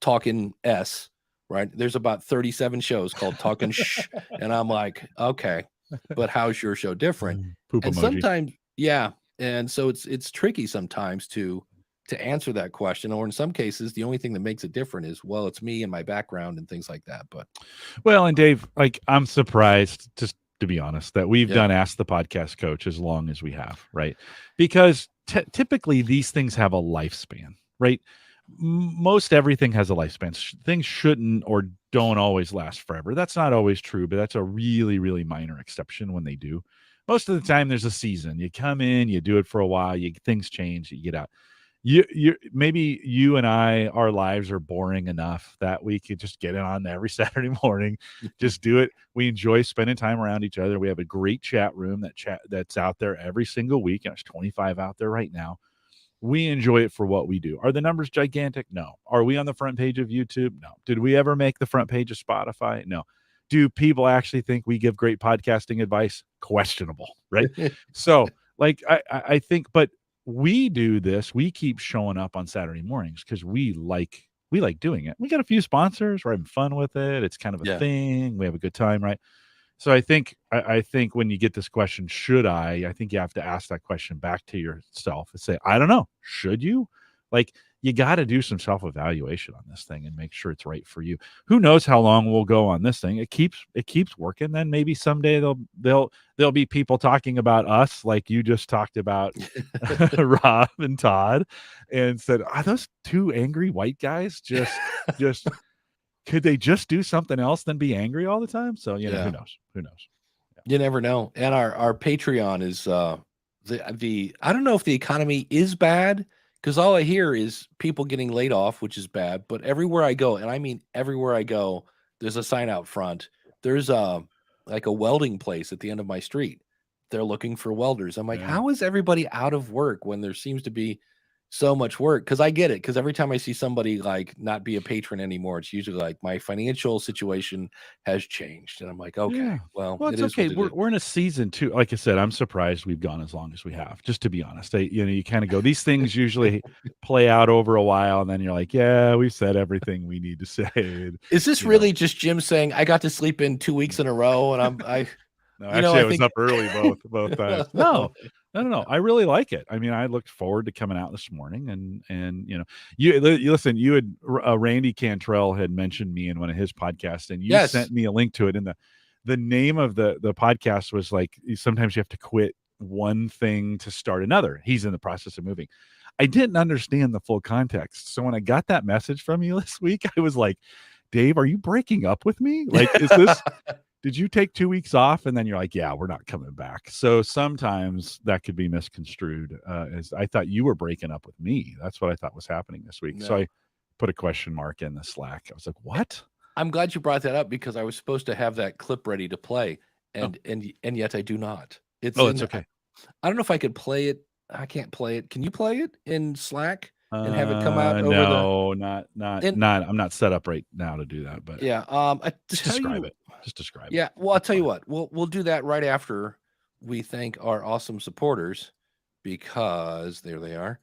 Talking S, right? There's about 37 shows called Talking Shh. And I'm like, okay, but how's your show different? Poop and emoji. Sometimes, yeah. And so it's tricky sometimes to answer that question. Or in some cases, the only thing that makes it different is, well, it's me and my background and things like that. But well, and Dave, I'm surprised, just to be honest, that we've done Ask the Podcast Coach as long as we have, right? Because typically these things have a lifespan, right? Most everything has a lifespan. Things shouldn't or don't always last forever. That's not always true, but that's a really, really minor exception when they do. Most of the time there's a season. You come in, you do it for a while, things change, you get out. Maybe you and I, our lives are boring enough that we could just get it on every Saturday morning, just do it. We enjoy spending time around each other. We have a great chat room that's out there every single week, and there's 25 out there right now. We enjoy it for what we do. Are the numbers gigantic? No. Are we on the front page of YouTube? No. Did we ever make the front page of Spotify? No. Do people actually think we give great podcasting advice? Questionable, right? So, like, I think, but we do this. We keep showing up on Saturday mornings because we like doing it. We got a few sponsors. We're having fun with it. It's kind of a Yeah. thing. We have a good time, right? So I think when you get this question, should I think you have to ask that question back to yourself and say, I don't know, should you? Like, you got to do some self-evaluation on this thing and make sure it's right for you. Who knows how long we'll go on this thing? It keeps working. Then maybe someday there'll be people talking about us like you just talked about Rob and Todd, and said, are those two angry white guys just could they just do something else than be angry all the time? So, who knows? Yeah. You never know. And our Patreon is the I don't know if the economy is bad, because all I hear is people getting laid off, which is bad. But everywhere I go, and I mean everywhere I go, there's a sign out front. There's like a welding place at the end of my street. They're looking for welders. I'm like, how is everybody out of work when there seems to be so much work? Because I get it. Because every time I see somebody like not be a patron anymore, it's usually like my financial situation has changed, and I'm like, okay, well, it's okay. We're in a season too. Like I said, I'm surprised we've gone as long as we have. Just to be honest, you kind of go. These things usually play out over a while, and then you're like, yeah, we've said everything we need to say. Is this really just Jim saying I got to sleep in 2 weeks in a row, and No, actually, I was up early both times. No. I really like it. I mean, I looked forward to coming out this morning, and you listen. You had Randy Cantrell had mentioned me in one of his podcasts, and you sent me a link to it. And the name of the podcast was like, sometimes you have to quit one thing to start another. He's in the process of moving. I didn't understand the full context, so when I got that message from you this week, I was like, Dave, are you breaking up with me? Like, is this? Did you take 2 weeks off and then you're like, yeah, we're not coming back? So sometimes that could be misconstrued as I thought you were breaking up with me. That's what I thought was happening this week. No. So I put a question mark in the Slack. I was like, what? I'm glad you brought that up, because I was supposed to have that clip ready to play, and yet I do not. It's okay. I don't know if I could play it. I can't play it. Can you play it in Slack and have it come out? Not. I'm not set up right now to do that. But yeah, just describe it. Just describe it. Yeah, well, I'll tell you what. We'll do that right after we thank our awesome supporters, because there they are.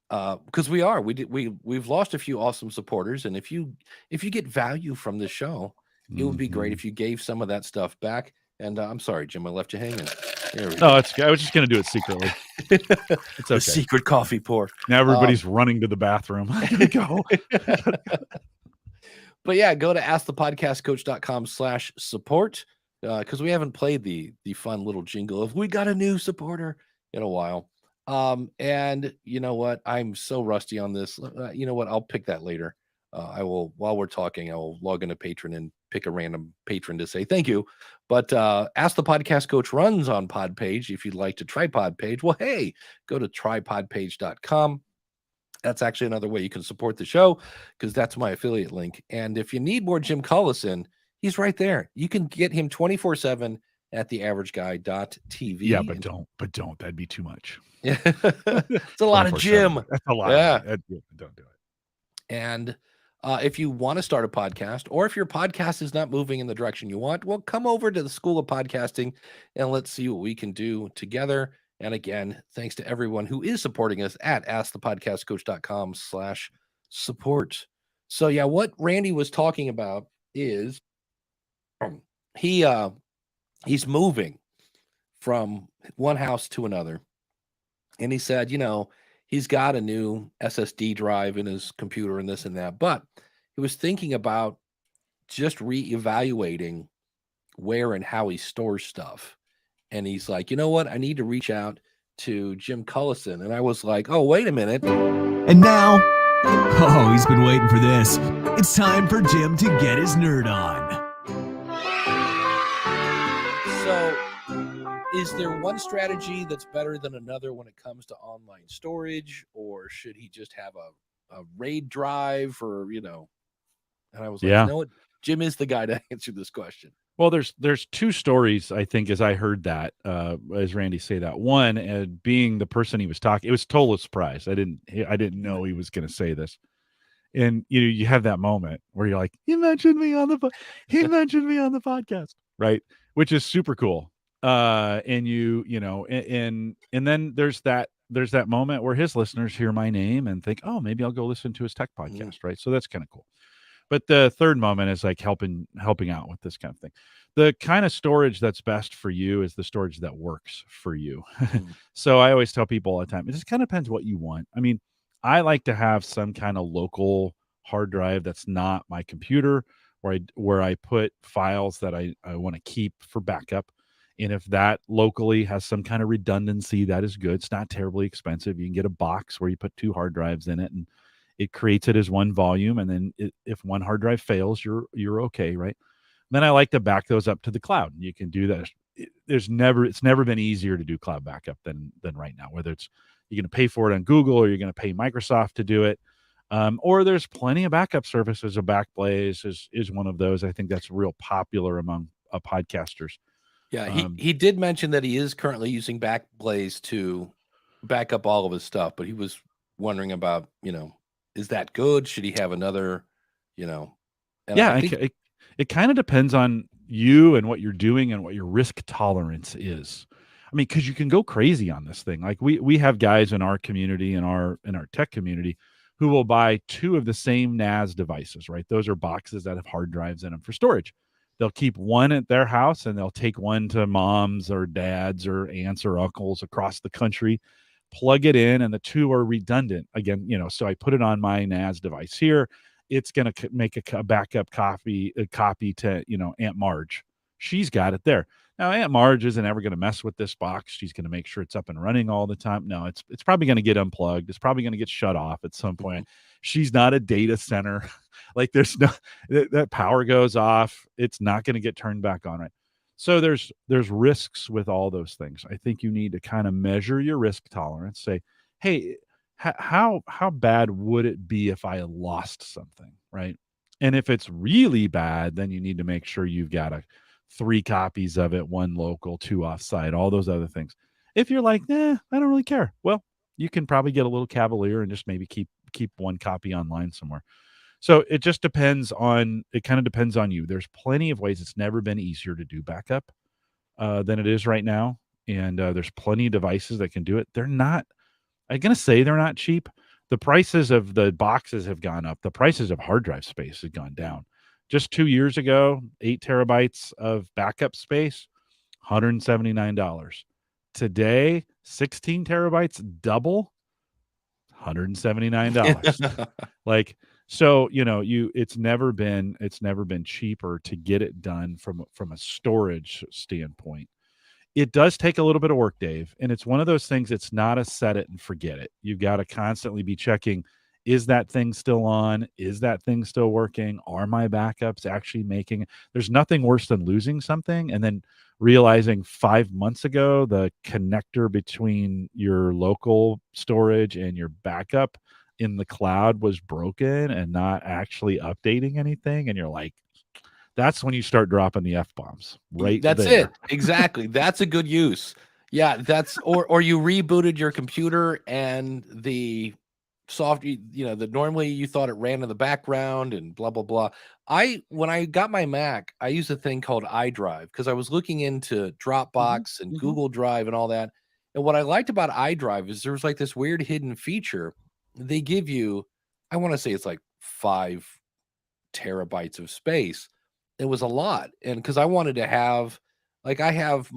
Because we've lost a few awesome supporters, and if you get value from this show, it would be great if you gave some of that stuff back. And I'm sorry, Jim, I left you hanging. No, it's okay. I was just going to do it secretly. It's okay. The secret coffee pour. Now everybody's running to the bathroom. I gotta go. But yeah, go to askthepodcastcoach.com/support, because we haven't played the fun little jingle of "we got a new supporter" in a while. And you know what? I'm so rusty on this. You know what? I'll pick that later. I will, while we're talking, I will log into Patreon and pick a random patron to say thank you. But Ask the Podcast Coach runs on Podpage. If you'd like to try Podpage, well, hey, go to trypodpage.com. That's actually another way you can support the show, because that's my affiliate link. And if you need more Jim Collison, he's right there. You can get him 24/7 at theaverageguy.tv. Yeah, but don't. That'd be too much. Yeah, it's a lot of Jim. That's a lot. Yeah, don't do it. And if you want to start a podcast, or if your podcast is not moving in the direction you want, well, come over to the School of Podcasting and let's see what we can do together. And again, thanks to everyone who is supporting us at askthepodcastcoach.com/support. So yeah, what Randy was talking about is he's moving from one house to another. And he said, he's got a new SSD drive in his computer and this and that, but he was thinking about just reevaluating where and how he stores stuff. And he's like, you know what? I need to reach out to Jim Collison. And I was like, oh, wait a minute. And now, he's been waiting for this. It's time for Jim to get his nerd on. So, is there one strategy that's better than another when it comes to online storage? Or should he just have a RAID drive, or, And I was like, you know what? Jim is the guy to answer this question. Well, there's two stories, I think, as I heard that, as Randy say that. One, being the person he was talking, it was total surprise. I didn't know he was going to say this. And you have that moment where you're like, he mentioned me on the podcast, right? Which is super cool. And and then there's that moment where his listeners hear my name and think, oh, maybe I'll go listen to his tech podcast, right? So that's kind of cool. But the third moment is like helping out with this kind of thing. The kind of storage that's best for you is the storage that works for you. So I always tell people all the time, it just kind of depends what you want. I mean, I like to have some kind of local hard drive that's not my computer, where I put files that I want to keep for backup. And if that locally has some kind of redundancy, that is good. It's not terribly expensive. You can get a box where you put 2 hard drives in it, and it creates it as one volume. And then if one hard drive fails, you're okay, right? Then I like to back those up to the cloud. You can do that. It's never been easier to do cloud backup than right now, whether it's you're going to pay for it on Google or you're going to pay Microsoft to do it. Or there's plenty of backup services. Backblaze is one of those. I think that's real popular among podcasters. Yeah, he did mention that he is currently using Backblaze to back up all of his stuff, but he was wondering about, is that good? Should he have another, And yeah, I think it kind of depends on you and what you're doing and what your risk tolerance is. I mean, because you can go crazy on this thing. Like we have guys in our community, in our tech community, who will buy 2 of the same NAS devices, right? Those are boxes that have hard drives in them for storage. They'll keep one at their house and they'll take one to mom's or dad's or aunts or uncles across the country, plug it in, and the 2 are redundant. Again, so I put it on my NAS device here. It's going to make a backup copy to, Aunt Marge. She's got it there. Now, Aunt Marge isn't ever going to mess with this box. She's going to make sure it's up and running all the time. No, it's probably going to get unplugged. It's probably going to get shut off at some point. She's not a data center. Like there's no, that power goes off. It's not going to get turned back on, right? So there's risks with all those things. I think you need to kind of measure your risk tolerance. Say, hey, how bad would it be if I lost something, right? And if it's really bad, then you need to make sure you've got 3 copies of it, 1 local, 2 offsite, all those other things. If you're like, I don't really care. Well, you can probably get a little cavalier and just maybe keep 1 copy online somewhere. So it just depends on you. There's plenty of ways. It's never been easier to do backup than it is right now. And there's plenty of devices that can do it. I'm going to say they're not cheap. The prices of the boxes have gone up. The prices of hard drive space have gone down. Just 2 years ago, 8 terabytes of backup space, $179. Today, 16 terabytes, double, $179. Like, so, it's never been cheaper to get it done from a storage standpoint. It does take a little bit of work, Dave. And it's one of those things, it's not a set it and forget it. You've got to constantly be checking, is that thing still on? Is that thing still working? Are my backups actually making it? There's nothing worse than losing something and then realizing 5 months ago the connector between your local storage and your backup in the cloud was broken and not actually updating anything. And you're like, that's when you start dropping the F-bombs, right? That's there. it. Exactly. That's a good use. Yeah, or you rebooted your computer and the software, that normally you thought it ran in the background and blah, blah, blah. When I got my Mac, I used a thing called iDrive because I was looking into Dropbox and Google Drive and all that. And what I liked about iDrive is there was like this weird hidden feature. They give you, I want to say it's like 5 terabytes of space. It was a lot. And because I wanted to have, like, I have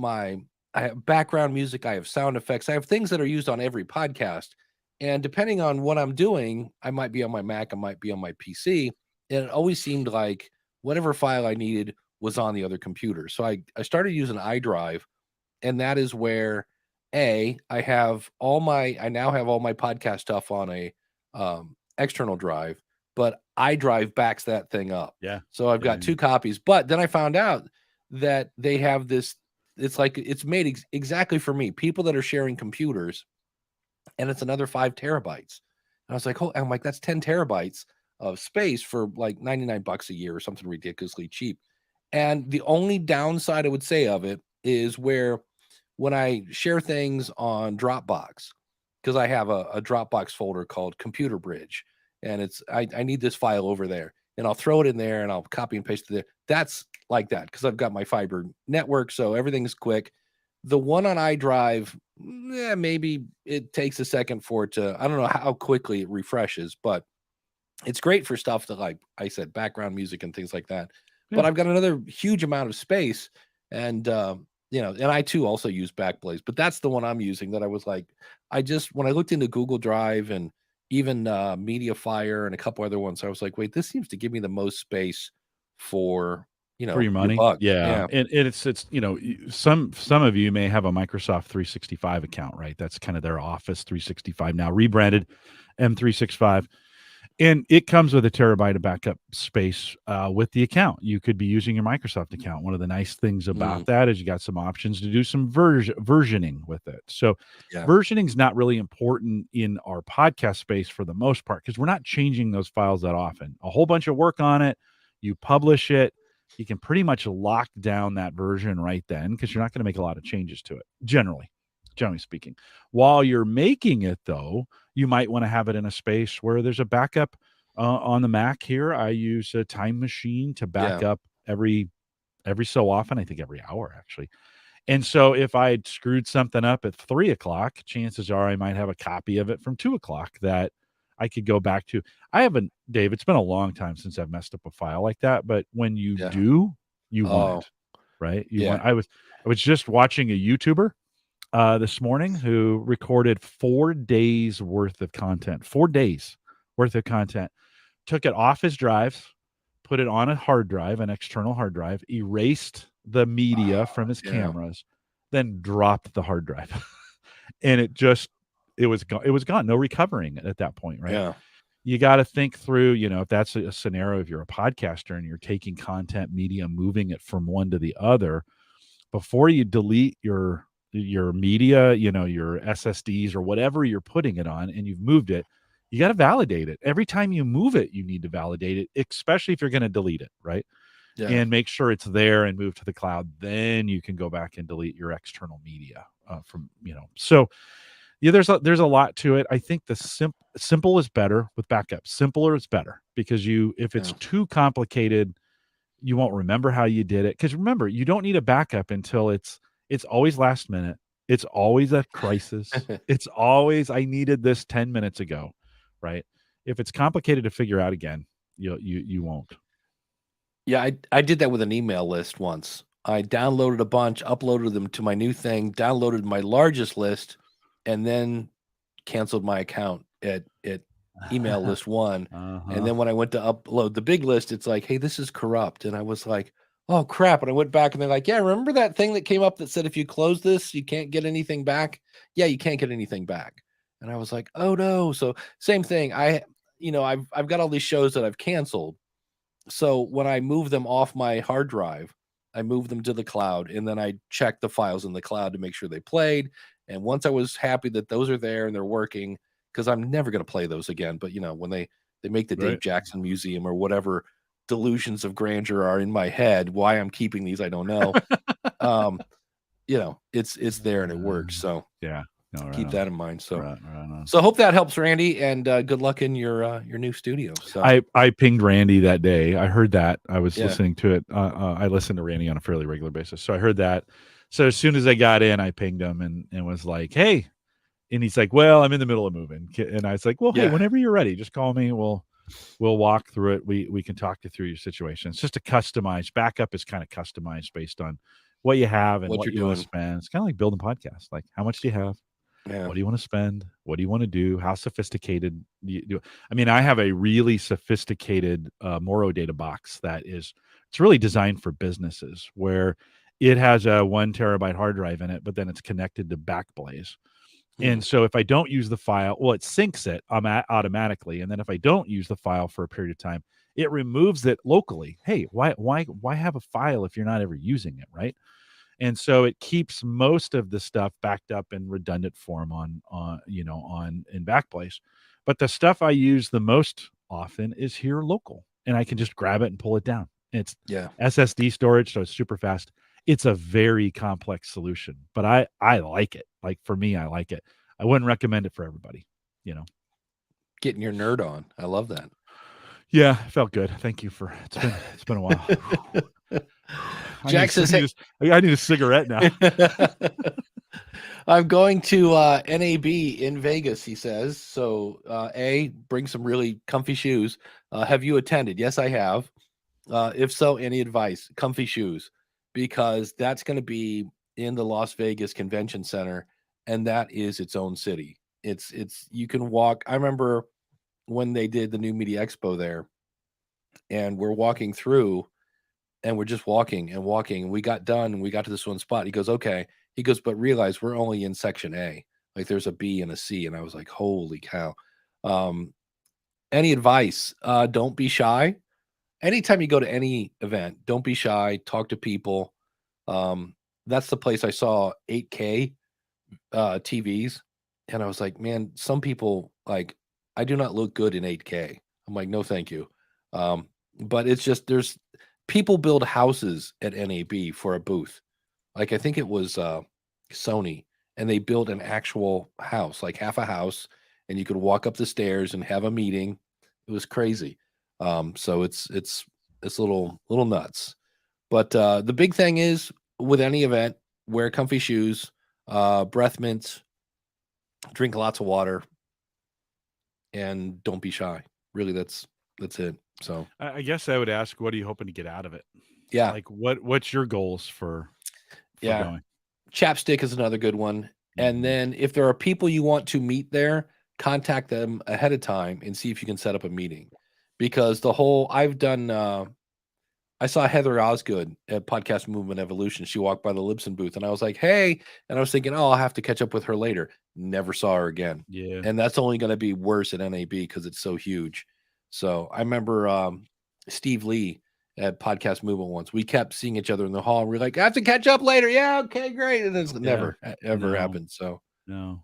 background music, I have sound effects, I have things that are used on every podcast. And depending on what I'm doing, I might be on my Mac, I might be on my PC. And it always seemed like whatever file I needed was on the other computer. So I started using iDrive, and that is where I now have all my podcast stuff on a external drive, but iDrive backs that thing up. Yeah. So I've got 2 copies. But then I found out that they have this, it's like it's made exactly for me, people that are sharing computers, and it's another 5 terabytes. And I was like, I'm like, that's 10 terabytes of space for like $99 a year or something ridiculously cheap. And the only downside I would say of it is where when I share things on Dropbox, because I have a Dropbox folder called Computer Bridge, and I need this file over there, and I'll throw it in there and I'll copy and paste it there. That's like that because I've got my fiber network, so everything's quick. The one on iDrive, maybe it takes a second for it to, I don't know how quickly it refreshes, but it's great for stuff that, like I said, background music and things like that. But Yeah. I've got another huge amount of space, and and I too also use Backblaze, but that's the one I'm using that I was like, when I looked into Google Drive and even Mediafire and a couple other ones, I was like, wait, this seems to give me the most space for For your money. buck. Yeah. And it's some of you may have a Microsoft 365 account, right? That's kind of their Office 365 now, rebranded M365. And it comes with a terabyte of backup space with the account. You could be using your Microsoft account. One of the nice things about that is you got some options to do some versioning with it. So versioning is not really important in our podcast space for the most part because we're not changing those files that often. A whole bunch of work on it. You publish it. You can pretty much lock down that version right then because you're not going to make a lot of changes to it, generally speaking. While you're making it, though, you might want to have it in a space where there's a backup on the Mac here. I use a Time Machine to back up every so often. I think every hour, actually. And so if I had screwed something up at 3 o'clock, chances are I might have a copy of it from 2 o'clock that I could go back to. I haven't, Dave, it's been a long time since I've messed up a file like that. But when you do, you want it, right? I was just watching a YouTuber this morning who recorded 4 days worth of content, 4 days worth of content, took it off his drives, put it on a hard drive, an external hard drive, erased the media from his cameras, then dropped the hard drive. And it was gone. No recovering at that point, right? Yeah. You got to think through, if that's a scenario, if you're a podcaster and you're taking content media, moving it from one to the other, before you delete your media, your SSDs or whatever you're putting it on, and you've moved it, you got to validate it. Every time you move it, you need to validate it, especially if you're going to delete it, right? Yeah. And make sure it's there and move to the cloud. Then you can go back and delete your external media from. So there's a lot to it. I think the simple is better with backup. Simpler is better because if it's too complicated, you won't remember how you did it. Because remember, you don't need a backup until it's always last minute. It's always a crisis. It's always, I needed this 10 minutes ago, right? If it's complicated to figure out again, you won't. Yeah, I did that with an email list once. I downloaded a bunch, uploaded them to my new thing, downloaded my largest list, and then canceled my account at email list 1. And then when I went to upload the big list, it's like, hey, this is corrupt. And I was like, oh, crap. And I went back and they're like, yeah, remember that thing that came up that said if you close this, you can't get anything back? Yeah, you can't get anything back. And I was like, oh, no. So same thing. I've got all these shows that I've canceled. So when I move them off my hard drive, I move them to the cloud, and then I check the files in the cloud to make sure they played. And once I was happy that those are there and they're working, because I'm never going to play those again. But, when they make the Dave Jackson Museum or whatever delusions of grandeur are in my head, why I'm keeping these, I don't know. It's there and it works. So yeah. No, keep that in mind. So, right so I hope that helps, Randy, and good luck in your new studio. So I pinged Randy that day. I heard that. I was listening to it. I listen to Randy on a fairly regular basis, so I heard that. So as soon as I got in, I pinged him and was like, "Hey," and he's like, "Well, I'm in the middle of moving," and I was like, "Well, hey, whenever you're ready, just call me. We'll walk through it. We can talk you through your situation. It's just a customized backup is kind of customized based on what you have and what you want to spend. It's kind of like building podcasts. Like, how much do you have? Yeah. What do you want to spend? What do you want to do? How sophisticated do you do? I mean, I have a really sophisticated Moro data box it's really designed for businesses where it has a 1 terabyte hard drive in it, but then it's connected to Backblaze. And so if I don't use the file, it syncs it automatically. And then if I don't use the file for a period of time, it removes it locally. Hey, why have a file if you're not ever using it, right? And so it keeps most of the stuff backed up in redundant form in Backblaze. But the stuff I use the most often is here local, and I can just grab it and pull it down. It's Yeah. SSD storage, so it's super fast. It's a very complex solution, but I like it. Like for me, I like it. I wouldn't recommend it for everybody, you know. Getting your nerd on. I love that. Yeah, it felt good. Thank you for it's been a while. Jack says, I need a cigarette now. I'm going to NAB in Vegas, he says. So, bring some really comfy shoes. Have you attended? Yes, I have. If so, any advice? Comfy shoes, because that's going to be in the Las Vegas Convention Center, and that is its own city. It's you can walk. I remember when they did the New Media Expo there, and we're walking through, and we're just walking and walking, and we got done, and we got to this one spot. He goes, okay. He goes, but realize we're only in section A. Like there's a B and a C. And I was like, holy cow. Any advice? Don't be shy. Anytime you go to any event, don't be shy. Talk to people. That's the place I saw 8K TVs. And I was like, man, some people, like, I do not look good in 8K. I'm like, no, thank you. But it's just, there's people build houses at NAB for a booth. Like I think it was Sony, and they built an actual house, like half a house, and you could walk up the stairs and have a meeting. It was crazy. So it's little nuts. But the big thing is with any event, wear comfy shoes, breath mints, drink lots of water, and don't be shy. Really, that's it. So I guess I would ask, what are you hoping to get out of it? yeah, Like what's your goals for going? Chapstick is another good one. And then if there are people you want to meet there, contact them ahead of time and see if you can set up a meeting. Because I saw Heather Osgood at Podcast Movement Evolution. She walked by the Libsyn booth, and I was like, hey. And I was thinking, oh, I'll have to catch up with her later. Never saw her again. Yeah. And that's only going to be worse at NAB because it's so huge. So I remember Steve Lee at Podcast Movement once. We kept seeing each other in the hall, and we're like, I have to catch up later. Yeah, okay, great. And it's never ever happened. So no.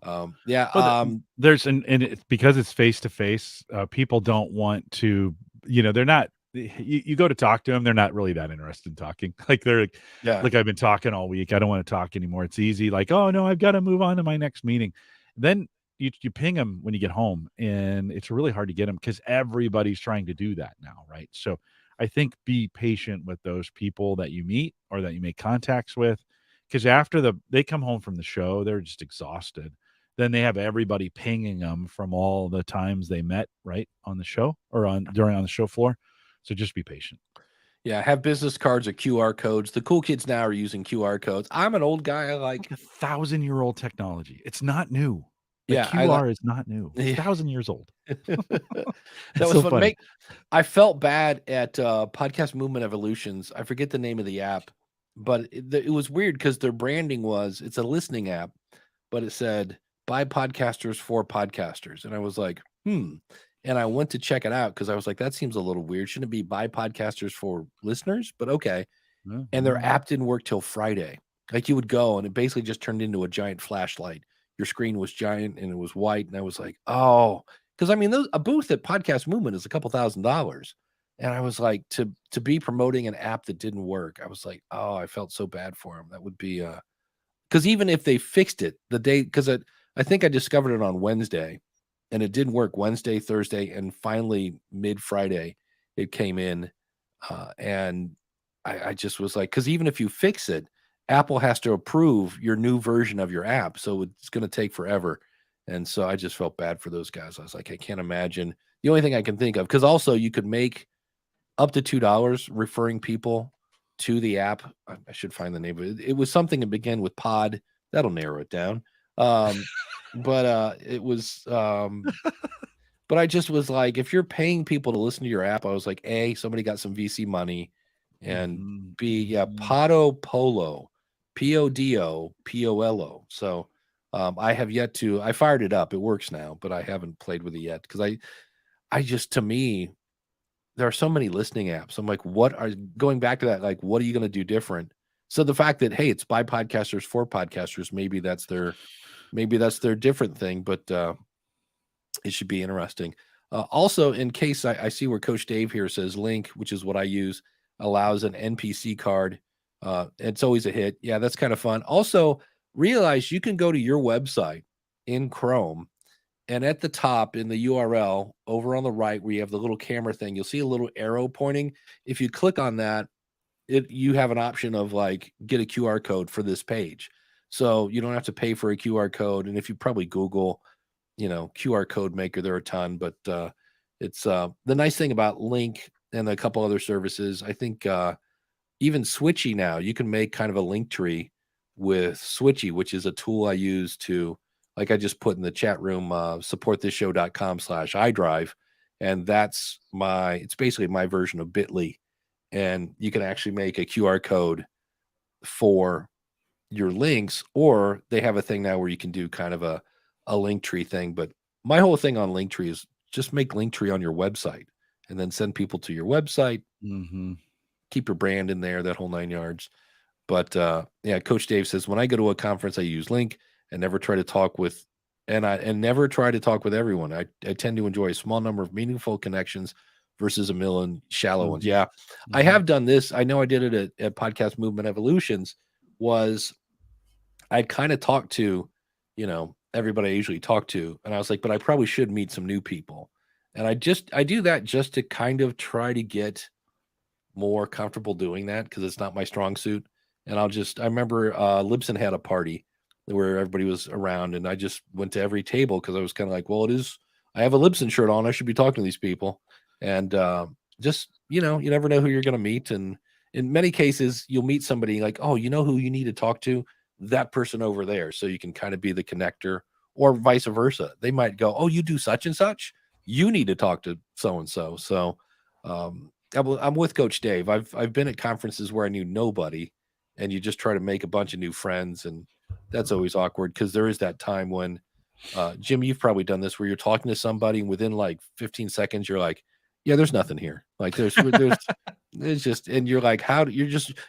There's and it's because it's face to face. People don't want to, they're not. You go to talk to them, they're not really that interested in talking. Like they're like, I've been talking all week. I don't want to talk anymore. It's easy. Like, oh no, I've got to move on to my next meeting. Then you ping them when you get home, and it's really hard to get them because everybody's trying to do that now, right? So I think be patient with those people that you meet or that you make contacts with, because after they come home from the show, they're just exhausted. Then they have everybody pinging them from all the times they met right on the show or on the show floor. So just be patient. Yeah, have business cards or QR codes. The cool kids now are using QR codes. I'm an old guy. I like 1,000-year-old technology. It's not new. Yeah, QR is not new. It's 1,000 years old. That was so funny. I felt bad at Podcast Movement Evolutions. I forget the name of the app, but it was weird because their branding it's a listening app, but it said by podcasters for podcasters. And I was like, And I went to check it out because I was like, that seems a little weird. Shouldn't it be by podcasters for listeners? But okay. Mm-hmm. And their app didn't work till Friday. Like you would go and it basically just turned into a giant flashlight. Your screen was giant and it was white. And I was like, oh, because I mean, a booth at Podcast Movement is a couple $1,000s. And I was like, to be promoting an app that didn't work, I was like, oh, I felt so bad for them. That would be, because even if they fixed it the day, because I think I discovered it on Wednesday. And it didn't work Wednesday, Thursday, and finally mid-Friday, it came in. And I just was like, because even if you fix it, Apple has to approve your new version of your app. So it's going to take forever. And so I just felt bad for those guys. I was like, I can't imagine. The only thing I can think of, because also you could make up to $2 referring people to the app. I should find the name of it. It was something that began with pod. That'll narrow it down. But it was but I just was like, if you're paying people to listen to your app, I was like, A, somebody got some VC money, and B, Podo Polo, PODOPOLO. So I have yet to, I fired it up. It works now, but I haven't played with it yet because I just, to me, there are so many listening apps. I'm like, going back to that, like, what are you going to do different? So the fact that, hey, it's by podcasters for podcasters, maybe that's their different thing, but it should be interesting. Also, in case I see where Coach Dave here says link, which is what I use, allows an NPC card. It's always a hit. Yeah, that's kind of fun. Also, realize you can go to your website in Chrome, and at the top in the URL over on the right where you have the little camera thing, you'll see a little arrow pointing. If you click on that, you have an option of like get a QR code for this page. So you don't have to pay for a QR code. And if you probably Google, QR code maker, there are a ton, but it's the nice thing about Link and a couple other services. I think even Switchy now, you can make kind of a link tree with Switchy, which is a tool I use to, like I just put in the chat room, supportthisShow.com/iDrive. And it's basically my version of Bitly. And you can actually make a QR code for your links, or they have a thing now where you can do kind of a link tree thing. But my whole thing on Linktree is just make Linktree on your website and then send people to your website. Mm-hmm. Keep your brand in there, that whole 9 yards. But yeah, Coach Dave says, when I go to a conference, I use Link and never try to talk with, and never try to talk with everyone. I tend to enjoy a small number of meaningful connections versus a million shallow ones. Yeah, I have done this. I know I did it at Podcast Movement Evolutions. Was I'd kind of talked to, everybody I usually talk to, and I was like, but I probably should meet some new people. And I do that just to kind of try to get more comfortable doing that, because it's not my strong suit. And I remember Libsyn had a party where everybody was around, and I just went to every table because I was kind of like, well, I have a Libsyn shirt on, I should be talking to these people. And you never know who you're going to meet. And in many cases, you'll meet somebody like, oh, you know who you need to talk to? That person over there. So you can kind of be the connector, or vice versa. They might go, oh, you do such and such, you need to talk to so-and-so. So I'm with Coach Dave. I've been at conferences where I knew nobody, and you just try to make a bunch of new friends. And that's always awkward, because there is that time when, Jim, you've probably done this, where you're talking to somebody and within like 15 seconds, you're like, yeah, there's nothing here. Like there's it's just, and you're like,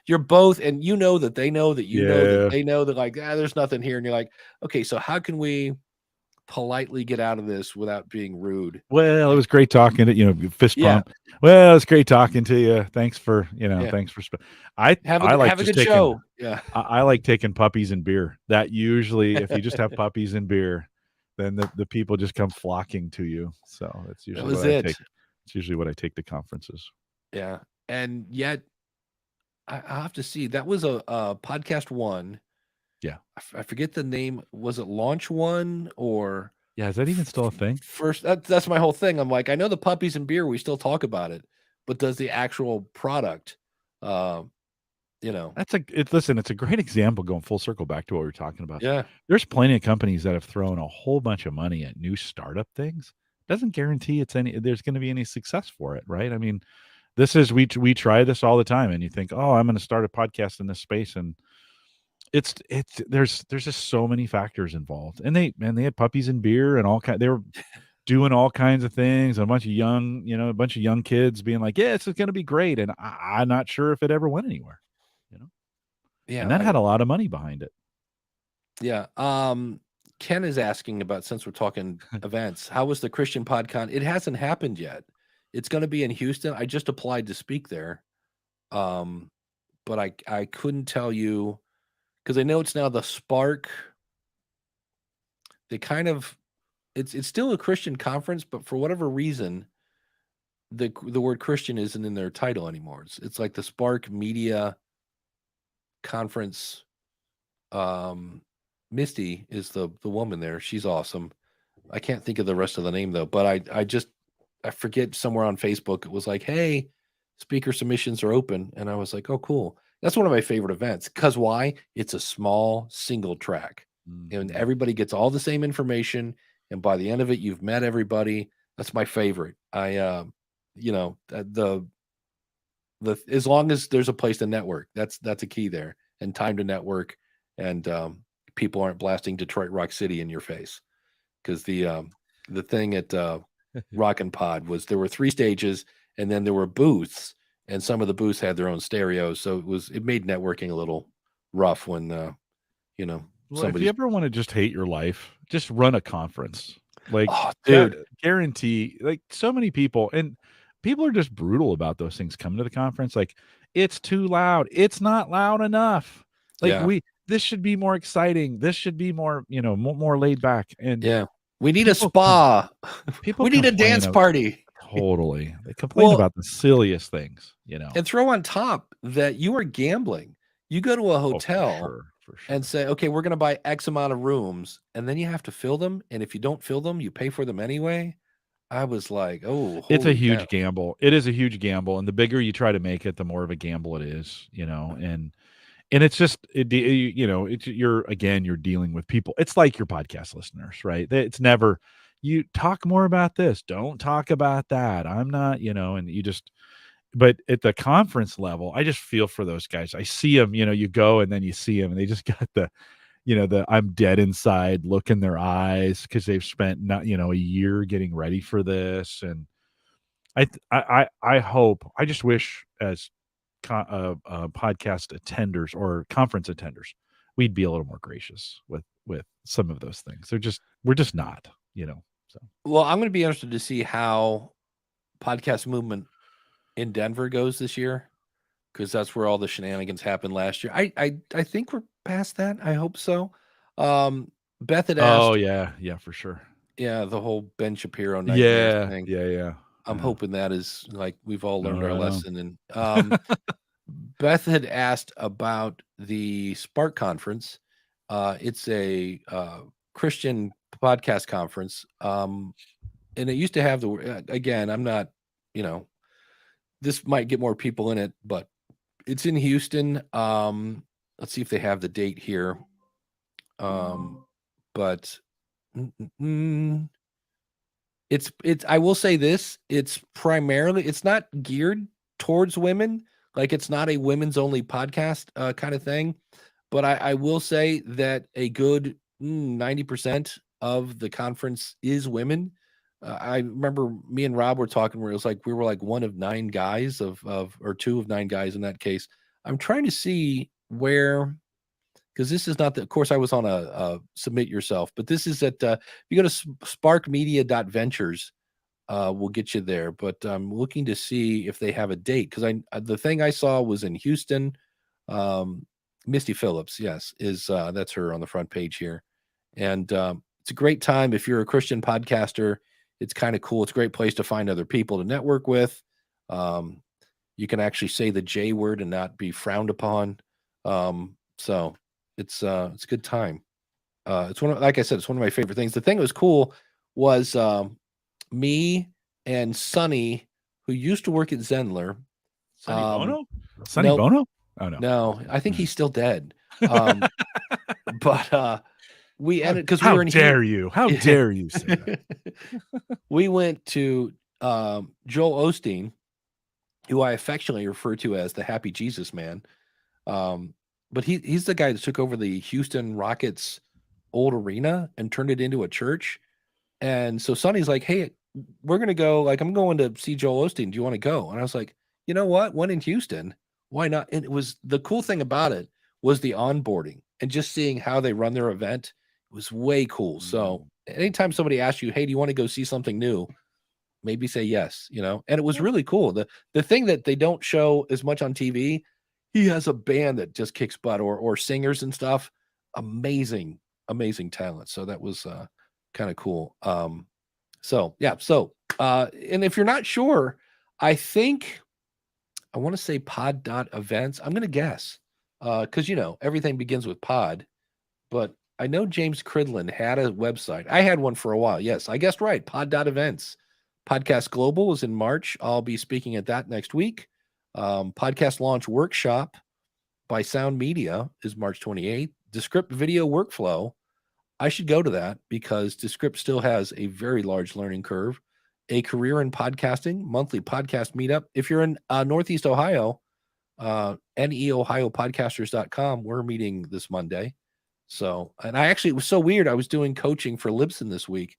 you're both, and that they know that know that they know that, like, there's nothing here. And you're like, okay, so how can we politely get out of this without being rude? Well, it was great talking to fist pump. Well, it's great talking to you. Thanks for thanks for. I like have a good show. Yeah, I like taking puppies and beer. That usually, if you just have puppies and beer, then the people just come flocking to you. So that's usually what I take. It's usually what I take to conferences. Yeah, and yet I have to see, that was a podcast one. Yeah, I forget the name. Was it Launch One, or is that even still a thing? First, that's my whole thing. I'm like, I know the Puppies and Beer, we still talk about it, but does the actual product, listen, it's a great example, going full circle back to what we were talking about. Yeah, there's plenty of companies that have thrown a whole bunch of money at new startup things. Doesn't guarantee there's going to be any success for it, right? I mean, we try this all the time, and you think, oh, I'm going to start a podcast in this space, and there's just so many factors involved. And they had Puppies and Beer and all they were doing all kinds of things, and a bunch of young kids being like, yeah, it's going to be great, and I'm not sure if it ever went anywhere, yeah, and that had a lot of money behind it. Yeah. Ken is asking about, since we're talking events, how was the Christian PodCon? It hasn't happened yet. It's going to be in Houston. I just applied to speak there. But I couldn't tell you, because I know it's now the Spark. They kind of, it's still a Christian conference, but for whatever reason, the word Christian isn't in their title anymore. It's like the Spark Media Conference. Misty is the woman there. She's awesome. I can't think of the rest of the name though, but I forget, somewhere on Facebook it was like, hey, speaker submissions are open, and I was like, oh, cool. That's one of my favorite events, because why? It's a small single track, and everybody gets all the same information, and by the end of it, you've met everybody. That's my favorite. As long as there's a place to network, that's a key there, and time to network, and people aren't blasting Detroit Rock City in your face. Because the thing at Rockin' Pod was, there were 3 stages, and then there were booths, and some of the booths had their own stereos, so it made networking a little rough when well, if you ever want to just hate your life, just run a conference. Like, dude, guarantee, like, so many people, and people are just brutal about those things coming to the conference. Like, It's too loud. It's not loud enough. Like Yeah. this should be more exciting. This should be more, more laid back. And Yeah. We need a people com- spa. people We need a complain dance party. totally. They complain Well, about the silliest things, and throw on top that you are gambling. You go to a hotel for sure. and say, okay, we're going to buy X amount of rooms, and then you have to fill them. And if you don't fill them, you pay for them anyway. I was like, oh, It's a holy huge cow. gamble. It is a huge gamble. And the bigger you try to make it, the more of a gamble it is, and it's just, you're dealing with people. It's like your podcast listeners, right? It's never, you talk more about this. Don't talk about that. I'm not, and you just, but at the conference level, I just feel for those guys. I see them, you go and then you see them and they just got the I'm dead inside look in their eyes because they've spent a year getting ready for this. And I hope, I just wish as podcast attenders or conference attenders, we'd be a little more gracious with some of those things. We're just not, so. Well, I'm going to be interested to see how podcast movement in Denver goes this year, because that's where all the shenanigans happened last year. I think we're past that. I hope so. Beth had asked. Oh yeah, for sure. Yeah, the whole Ben Shapiro nightmare thing. Yeah. I'm hoping that is like we've all learned our Right on. lesson. And Beth had asked about the Spark conference. It's a Christian podcast conference, and it used to have the again. I'm not, this might get more people in it, but it's in Houston. Let's see if they have the date here. But it's I will say this, it's primarily, it's not geared towards women. Like, it's not a women's only podcast kind of thing. But I will say that a good 90% of the conference is women. I remember me and Rob were talking where it was like we were like one of 9 guys or 2 of 9 guys in that case. I'm trying to see where, because this is not the, of course I was on a submit yourself, but this is at, if you go to sparkmedia.ventures, we'll get you there. But I'm looking to see if they have a date, because the thing I saw was in Houston. Misty Phillips, yes, is that's her on the front page here. And it's a great time if you're a Christian podcaster. It's kind of cool. It's a great place to find other people to network with. You can actually say the J word and not be frowned upon. So it's a good time. It's like I said, it's one of my favorite things. The thing that was cool was me and Sonny, who used to work at Zenler. Sonny Bono? Sonny Bono? Oh no, I think he's still dead. But we ended, because we were in dare you? How dare you say that? We went to Joel Osteen, who I affectionately refer to as the Happy Jesus Man. But he's the guy that took over the Houston Rockets old arena and turned it into a church. And so Sonny's like, hey, we're going to go, like, I'm going to see Joel Osteen. Do you want to go? And I was like, you know what? One in Houston. Why not? And it was, the cool thing about it was the onboarding and just seeing how they run their event. It was way cool. So anytime somebody asks you, hey, do you want to go see something new? Maybe say yes, and it was really cool. The thing that they don't show as much on TV, he has a band that just kicks butt, or singers and stuff. Amazing talent. So that was kind of cool. So yeah. So and if you're not sure, I think I want to say pod.events. I'm going to guess because, everything begins with pod, but I know James Cridlin had a website. I had one for a while. Yes, I guessed right. Pod.events. Podcast Global is in March. I'll be speaking at that next week. Podcast Launch Workshop by Sound Media is March 28th. Descript Video Workflow. I should go to that because Descript still has a very large learning curve. A Career in Podcasting, monthly podcast meetup. If you're in Northeast Ohio, neohiopodcasters.com, we're meeting this Monday. So, and it was so weird. I was doing coaching for Libsyn this week,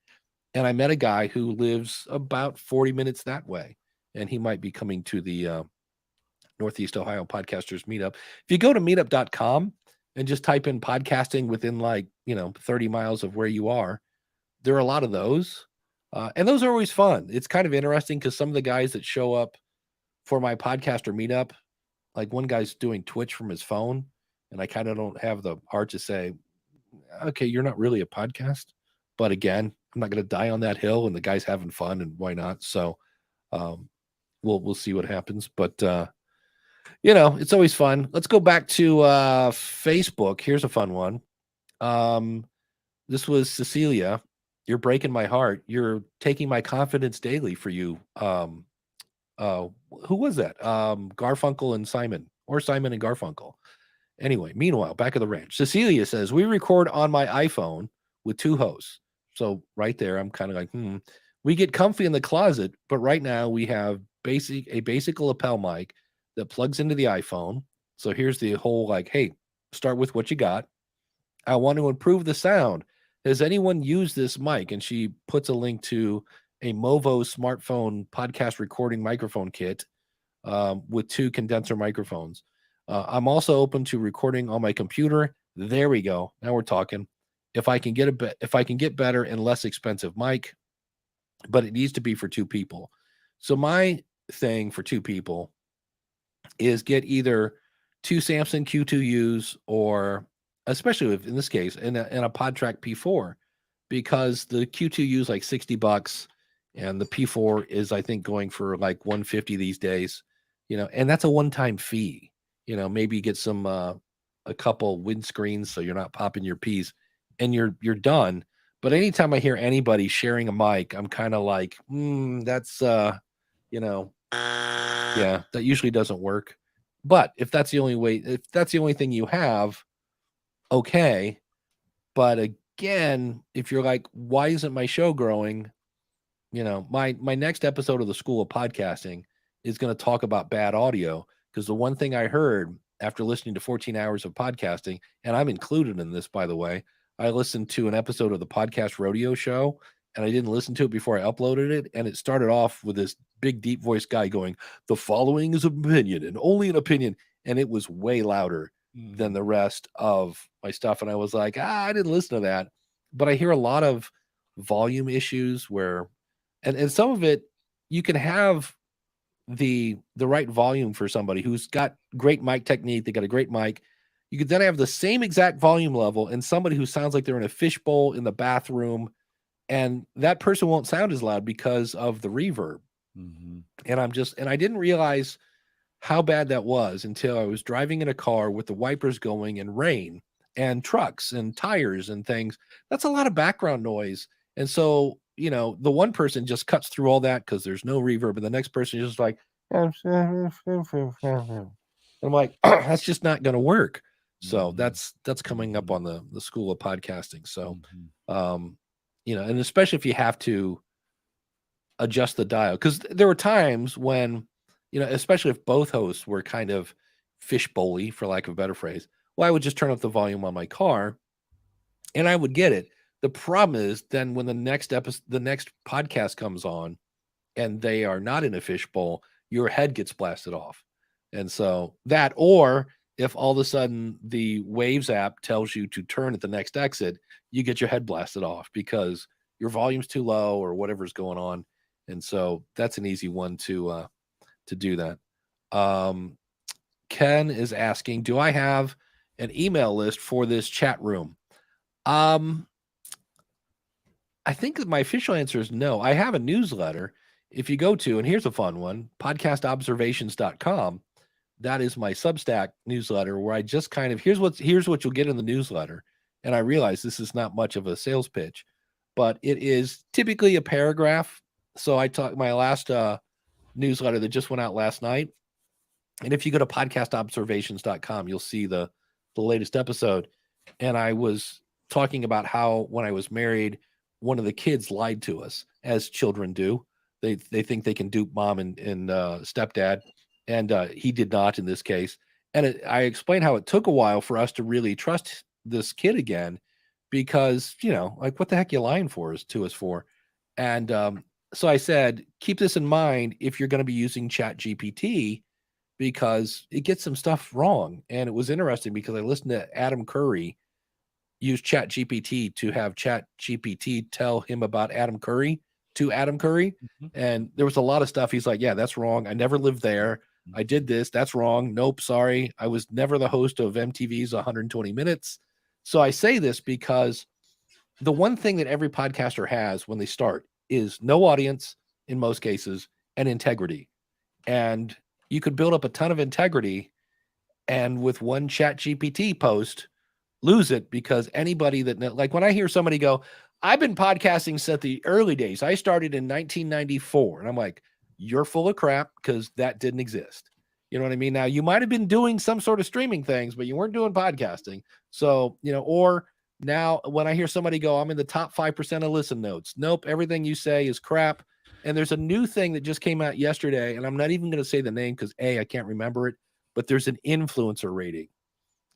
and I met a guy who lives about 40 minutes that way, and he might be coming to the Northeast Ohio Podcasters meetup. If you go to meetup.com and just type in podcasting within 30 miles of where you are, there are a lot of those. And those are always fun. It's kind of interesting because some of the guys that show up for my podcaster meetup like one guy's doing Twitch from his phone, and I kind of don't have the heart to say, okay, you're not really a podcast. But again, I'm not going to die on that hill, and the guy's having fun, and why not? So we'll see what happens. But it's always fun. Let's go back to Facebook. Here's a fun one. This was Cecilia. You're breaking my heart. You're taking my confidence daily for you. Who was that? Garfunkel and Simon, or Simon and Garfunkel. Anyway, meanwhile, back at the ranch, Cecilia says, we record on my iPhone with 2 hosts. So right there, I'm kind of like, we get comfy in the closet, but right now we have a basic lapel mic that plugs into the iPhone. So here's the whole like, hey, start with what you got. I want to improve the sound. Has anyone used this mic? And she puts a link to a Movo smartphone podcast recording microphone kit with 2 condenser microphones. I'm also open to recording on my computer. There we go. Now we're talking. If I can get better and less expensive mic, but it needs to be for 2 people. So my thing for 2 people is get either 2 Samson Q2Us, or especially in this case, in a PodTrack P4, because the Q2U is like $60 and the P4 is, I think, going for like $150 these days, and that's a one-time fee. Maybe get some a couple windscreens so you're not popping your P's, and you're done. But anytime I hear anybody sharing a mic, I'm kind of like, that's that usually doesn't work. But if that's the only thing you have, okay. But again, if you're like, why isn't my show growing? My next episode of the School of Podcasting is going to talk about bad audio, because the one thing I heard after listening to 14 hours of podcasting, and I'm included in this, by the way, I listened to an episode of the Podcast Rodeo Show, and I didn't listen to it before I uploaded it. And it started off with this big, deep voice guy going, the following is opinion and only an opinion. And it was way louder than the rest of my stuff. And I was like, I didn't listen to that. But I hear a lot of volume issues where, and some of it, you can have the right volume for somebody who's got great mic technique. They got a great mic. You could then have the same exact volume level and somebody who sounds like they're in a fishbowl in the bathroom, and that person won't sound as loud because of the reverb. And I didn't realize how bad that was until I was driving in a car with the wipers going and rain and trucks and tires and things. That's a lot of background noise. And so, the one person just cuts through all that because there's no reverb, and the next person is just like, and I'm like, that's just not going to work. So that's coming up on the School of Podcasting. So, and especially if you have to adjust the dial, because there were times when, especially if both hosts were kind of fishbowly, for lack of a better phrase, well, I would just turn up the volume on my car and I would get it. The problem is then when the next podcast comes on and they are not in a fishbowl, your head gets blasted off. And so that, or if all of a sudden the Waves app tells you to turn at the next exit, you get your head blasted off because your volume's too low or whatever's going on. And so that's an easy one to do that. Ken is asking, do I have an email list for this chat room? I think that my official answer is no. I have a newsletter. If you go to, and here's a fun one, podcastobservations.com, that is my Substack newsletter, where I just kind of, here's what you'll get in the newsletter. And I realize this is not much of a sales pitch, but it is typically a paragraph. So I talked my last newsletter that just went out last night. And if you go to podcastobservations.com, you'll see the latest episode. And I was talking about how when I was married, one of the kids lied to us, as children do. They think they can dupe mom and stepdad, and he did not in this case. And I explained how it took a while for us to really trust this kid again, because like, what the heck you lying to us for? And so I said, keep this in mind if you're going to be using ChatGPT, because it gets some stuff wrong. And it was interesting because I listened to Adam Curry use ChatGPT to have ChatGPT tell him about Adam Curry to Adam Curry. And there was a lot of stuff. He's like, yeah, that's wrong. I never lived there. I did this. That's wrong. Nope. Sorry. I was never the host of MTV's 120 Minutes. So I say this because the one thing that every podcaster has when they start is no audience in most cases and integrity. And you could build up a ton of integrity and with one ChatGPT post, lose it because anybody that, like when I hear somebody go, I've been podcasting since the early days. I started in 1994. And I'm like, you're full of crap because that didn't exist. You know what I mean? Now you might've been doing some sort of streaming things, but you weren't doing podcasting. So, or now when I hear somebody go, I'm in the top 5% of listen notes. Nope. Everything you say is crap. And there's a new thing that just came out yesterday, and I'm not even going to say the name because I can't remember it, but there's an influencer rating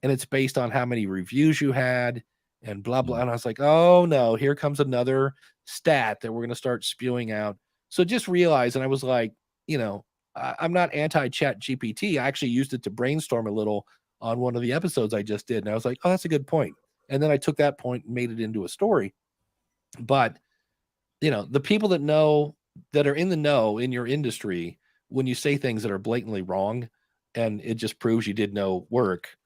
and it's based on how many reviews you had and blah, blah. And I was like, oh no, here comes another stat that we're going to start spewing out. So just realize, and I was like, I'm not anti-Chat GPT. I actually used it to brainstorm a little on one of the episodes I just did. And I was like, oh, that's a good point. And then I took that point and made it into a story. But, the people that are in the know in your industry, when you say things that are blatantly wrong and it just proves you did no work,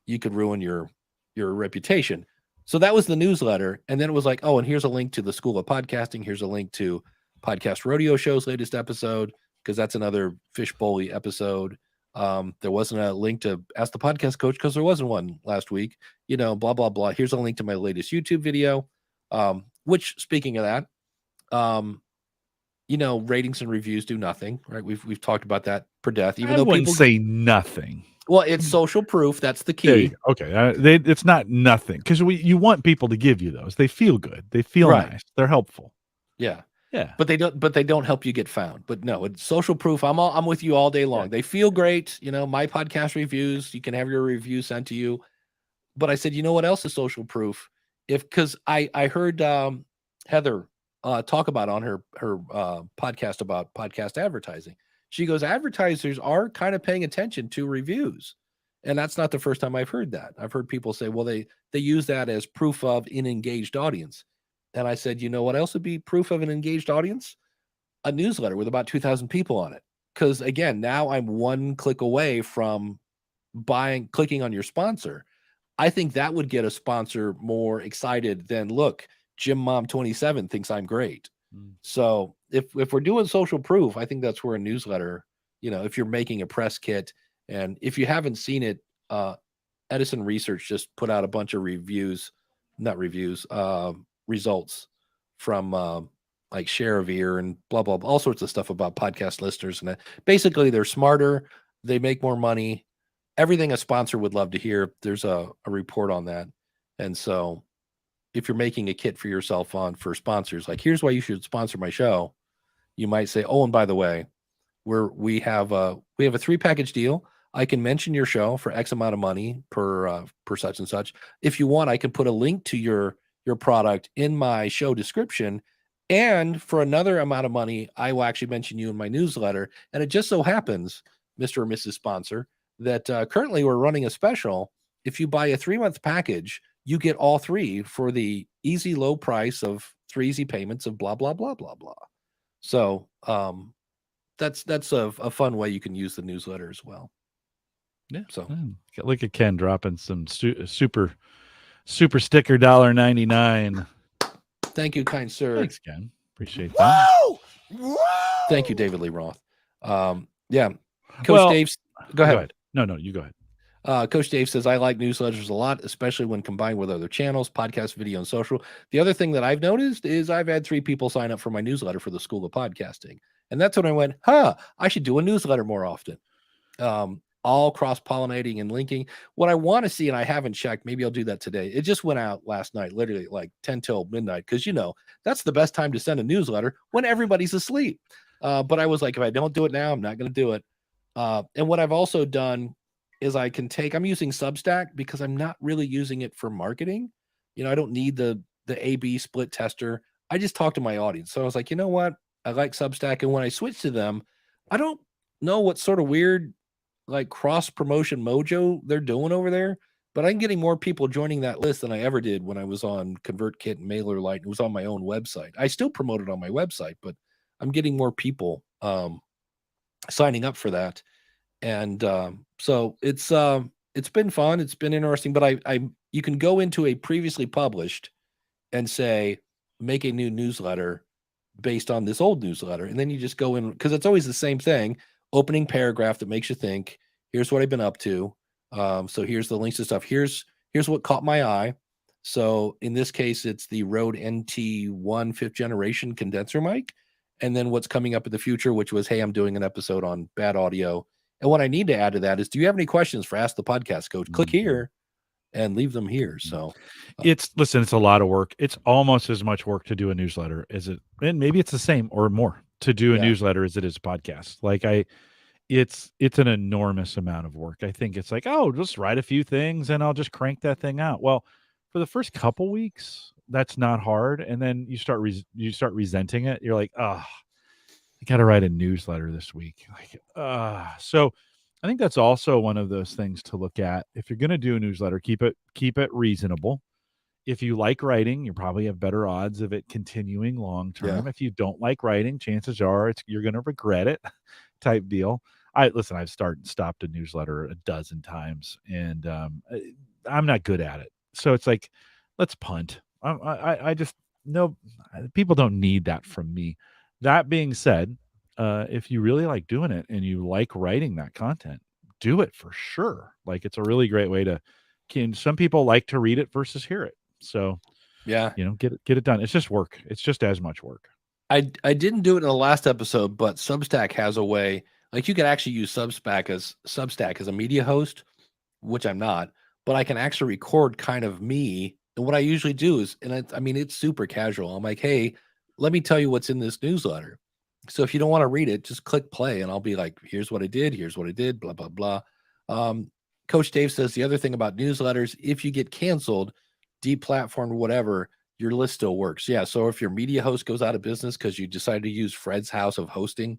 you could ruin your reputation. So that was the newsletter. And then it was like, oh, and here's a link to the School of Podcasting. Here's a link to Podcast Rodeo Show's latest episode, because that's another fishbowl-y episode. There wasn't a link to Ask the Podcast Coach because there wasn't one last week, blah, blah, blah. Here's a link to my latest YouTube video, which, speaking of that, ratings and reviews do nothing, right? We've talked about that per death. Even though people say nothing. Well, it's social proof. That's the key. Okay. It's not nothing because you want people to give you those. They feel good. They feel nice. They're helpful. Yeah. Yeah. But they don't help you get found. But no, it's social proof. I'm with you all day long. Yeah. They feel great. My podcast reviews, you can have your review sent to you. But I said, what else is social proof? Because I heard Heather talk about on her podcast about podcast advertising. She goes, advertisers are kind of paying attention to reviews. And that's not the first time I've heard that. I've heard people say, well, they use that as proof of an engaged audience. And I said, what else would be proof of an engaged audience? A newsletter with about 2,000 people on it. Because again, now I'm one click away from clicking on your sponsor. I think that would get a sponsor more excited than, look, Jim Mom 27 thinks I'm great. So if we're doing social proof, I think that's where a newsletter, if you're making a press kit, and if you haven't seen it, Edison Research just put out a bunch of results from like share of ear and blah, blah, blah, all sorts of stuff about podcast listeners. And basically they're smarter. They make more money. Everything a sponsor would love to hear. There's a report on that. And so if you're making a kit for yourself for sponsors, like here's why you should sponsor my show, you might say, oh, and by the way, we have a 3-package deal. I can mention your show for X amount of money per such and such. If you want, I can put a link to your product in my show description. And for another amount of money, I will actually mention you in my newsletter. And it just so happens, Mr. or Mrs. Sponsor, that currently we're running a special. If you buy a 3-month package, you get all 3 for the easy low price of 3 easy payments of blah, blah, blah, blah, blah. So that's a fun way you can use the newsletter as well. Yeah. So look at Ken dropping some super sticker $1.99. Thank you, kind sir. Thanks, Ken. Appreciate that. Whoa! Thank you, David Lee Roth. Yeah. Coach Dave, go ahead. No, you go ahead. Coach Dave says, I like newsletters a lot, especially when combined with other channels, podcast, video, and social. The other thing that I've noticed is I've had 3 people sign up for my newsletter for the School of Podcasting. And that's when I went, I should do a newsletter more often. All cross-pollinating and linking. What I want to see, and I haven't checked, maybe I'll do that today. It just went out last night, literally like 10 till midnight, because that's the best time to send a newsletter when everybody's asleep. But I was like, if I don't do it now, I'm not going to do it. And what I've also done is I'm using Substack because I'm not really using it for marketing. I don't need the A/B split tester. I just talk to my audience. So I was like, you know what? I like Substack. And when I switched to them, I don't know what sort of weird like cross promotion mojo they're doing over there, but I'm getting more people joining that list than I ever did when I was on ConvertKit and MailerLite. It was on my own website. I still promote it on my website, but I'm getting more people signing up for that. And so it's been fun. It's been interesting. But you can go into a previously published and say, make a new newsletter based on this old newsletter. And then you just go in, because it's always the same thing. Opening paragraph that makes you think, here's what I've been up to. So here's the links to stuff. Here's what caught my eye. So in this case, it's the Rode NT1 5th generation condenser mic. And then what's coming up in the future, which was, hey, I'm doing an episode on bad audio. And what I need to add to that is, do you have any questions for Ask the Podcast Coach? Click here and leave them here. So it's a lot of work. It's almost as much work to do a newsletter as it, and maybe it's the same or more to do a newsletter as it is a podcast. Like it's an enormous amount of work. I think it's like, oh, just write a few things and I'll just crank that thing out. Well, for the first couple weeks, that's not hard. And then you start resenting it. You're like, oh, I got to write a newsletter this week. So I think that's also one of those things to look at. If you're going to do a newsletter, keep it reasonable. If you like writing, you probably have better odds of it continuing long term. If you don't like writing, chances are you're going to regret it type deal. I've stopped a newsletter a dozen times, and I'm not good at it. So it's like, let's punt. I just no, people don't need that from me. That being said, if you really like doing it and you like writing that content, do it for sure. Like, it's a really great way to. Some people like to read it versus hear it. So, get it done. It's just work. It's just as much work. I didn't do it in the last episode, but Substack has a way. Like, you can actually use Substack as a media host, which I'm not, but I can actually record kind of me. And what I usually do is, it's super casual. I'm like, hey, let me tell you what's in this newsletter. So if you don't want to read it, just click play and I'll be like, here's what I did, blah, blah, blah. Coach Dave says the other thing about newsletters, if you get canceled, deplatformed, whatever, your list still works. Yeah. So if your media host goes out of business because you decided to use Fred's house of hosting,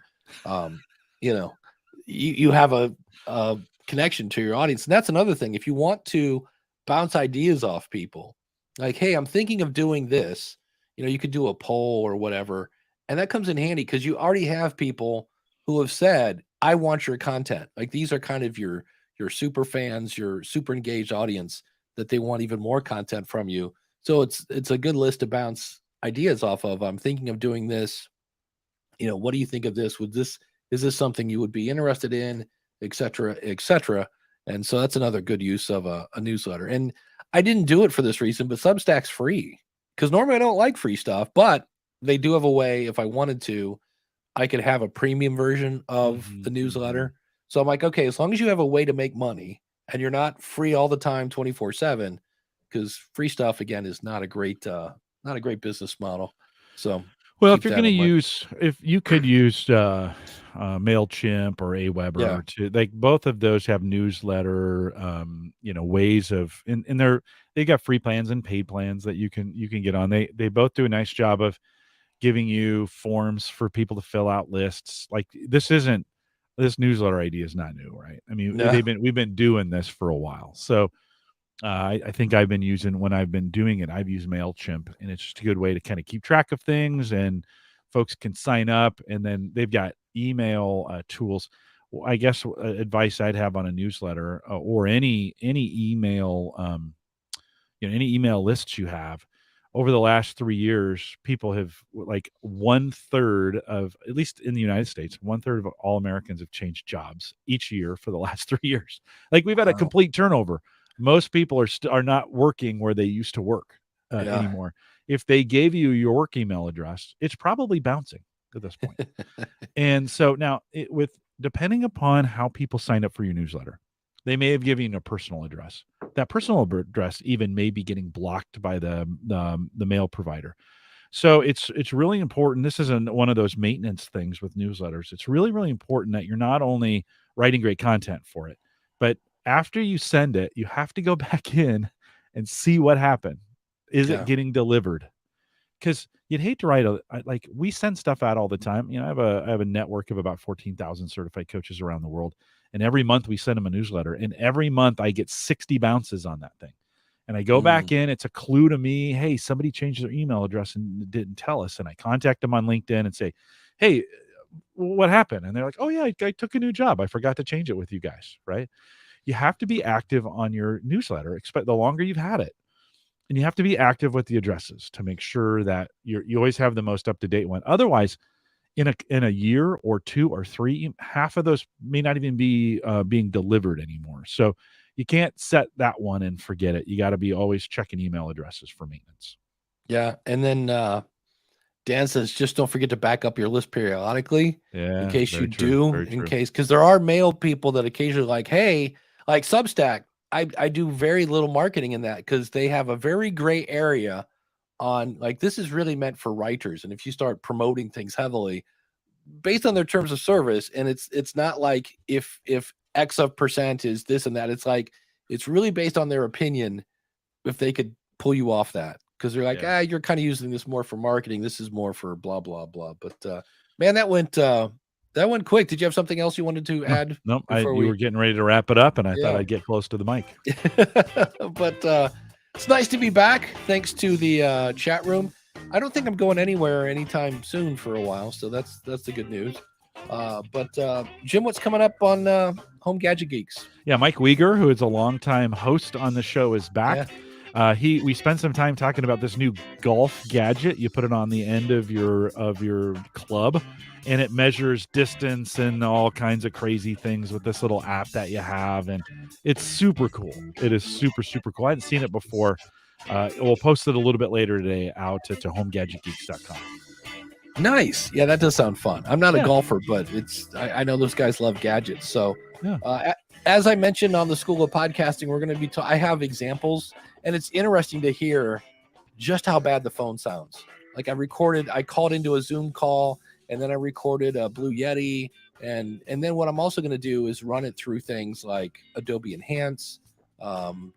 you have a connection to your audience. And that's another thing. If you want to bounce ideas off people, like, hey, I'm thinking of doing this, you could do a poll or whatever. And that comes in handy because you already have people who have said, I want your content. Like, these are kind of your super fans, your super engaged audience that they want even more content from you. So it's a good list to bounce ideas off of. I'm thinking of doing this. What do you think of this? Is this something you would be interested in, et cetera, et cetera? And so that's another good use of a newsletter. And I didn't do it for this reason, but Substack's free because normally I don't like free stuff, but they do have a way. If I wanted to, I could have a premium version of the newsletter. So I'm like, okay, as long as you have a way to make money and you're not free all the time, 24/7, because free stuff again is not a great business model. So, well, if you're going to use, if you could use MailChimp or Aweber, to like, both of those have newsletter, ways of, and they got free plans and paid plans that you can get on. They both do a nice job of giving you forms for people to fill out lists. Like, this newsletter idea is not new, right? I mean, we've been doing this for a while. So I think when I've been doing it, I've used MailChimp, and it's just a good way to kind of keep track of things, and folks can sign up, and then they've got email tools. Well, I guess advice I'd have on a newsletter or any email, any email lists you have. Over the last 3 years, people have, like, 1/3 of, at least in the United States, 1/3 of all Americans have changed jobs each year for the last 3 years. Like, we've had a complete turnover. Most people are not working where they used to work anymore. If they gave you your work email address, it's probably bouncing at this point. And so now, depending upon how people sign up for your newsletter, they may have given you a personal address. That personal address even may be getting blocked by the mail provider. So it's really important. This is one of those maintenance things with newsletters. It's really, really important that you're not only writing great content for it, but after you send it, you have to go back in and see what happened. Is it getting delivered? Because you'd hate to write like, we send stuff out all the time. I have a network of about 14,000 certified coaches around the world. And every month we send them a newsletter, and every month I get 60 bounces on that thing. And I go back in, it's a clue to me. Hey, somebody changed their email address and didn't tell us. And I contact them on LinkedIn and say, hey, what happened? And they're like, oh yeah, I took a new job. I forgot to change it with you guys, right? You have to be active on your newsletter, expect the longer you've had it. And you have to be active with the addresses to make sure that you always have the most up-to-date one. Otherwise, in a year or 2 or 3, half of those may not even be being delivered anymore. So you can't set that one and forget it. You got to be always checking email addresses for maintenance. Yeah. And then Dan says, just don't forget to back up your list periodically. Yeah, in case you true, do, because there are mail people that occasionally like, hey, like Substack, I do very little marketing in that because they have a very gray area on like, this is really meant for writers. And if you start promoting things heavily based on their terms of service, and it's not like if X of percent is this and that, it's like, it's really based on their opinion. If they could pull you off that, because they're like, you're kind of using this more for marketing. This is more for blah, blah, blah. But man, that went quick. Did you have something else you wanted to add? Nope. You were getting ready to wrap it up, and I thought I'd get close to the mic. But it's nice to be back. Thanks to the chat room. I don't think I'm going anywhere anytime soon for a while, so that's the good news. But Jim, what's coming up on Home Gadget Geeks? Yeah, Mike Wieger, who is a longtime host on the show, is back. Yeah. We spent some time talking about this new golf gadget. You put it on the end of your club, and it measures distance and all kinds of crazy things with this little app that you have, and it's super cool. It is super, super cool. I hadn't seen it before. We'll post it a little bit later today out to homegadgetgeeks.com. Nice. Yeah, that does sound fun. I'm not a golfer, but I know those guys love gadgets. So as I mentioned on the School of Podcasting, we're going to be I have examples, and it's interesting to hear just how bad the phone sounds. Like I called into a Zoom call, and then I recorded a Blue Yeti, and then what I'm also going to do is run it through things like Adobe Enhance,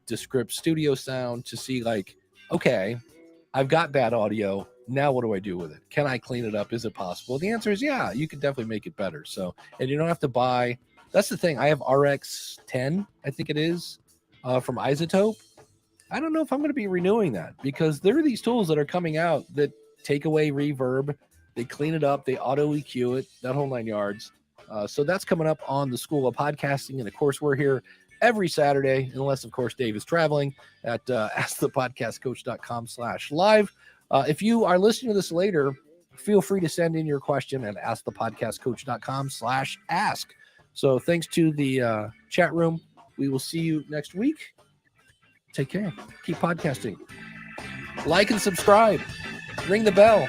Descript Studio Sound to see like, okay, I've got bad audio. Now what do I do with it? Can I clean it up? Is it possible? The answer is yeah, you can definitely make it better. So, and you don't have to buy. That's the thing. I have RX10, I think it is, from Isotope. I don't know if I'm going to be renewing that because there are these tools that are coming out that take away reverb. They clean it up. They auto EQ it, that whole 9 yards. So that's coming up on the School of Podcasting. And of course, we're here every Saturday, unless of course Dave is traveling, at askthepodcastcoach.com/live. If you are listening to this later, feel free to send in your question at askthepodcastcoach.com/ask. So thanks to the chat room. We will see you next week. Take care. Keep podcasting. Like and subscribe. Ring the bell.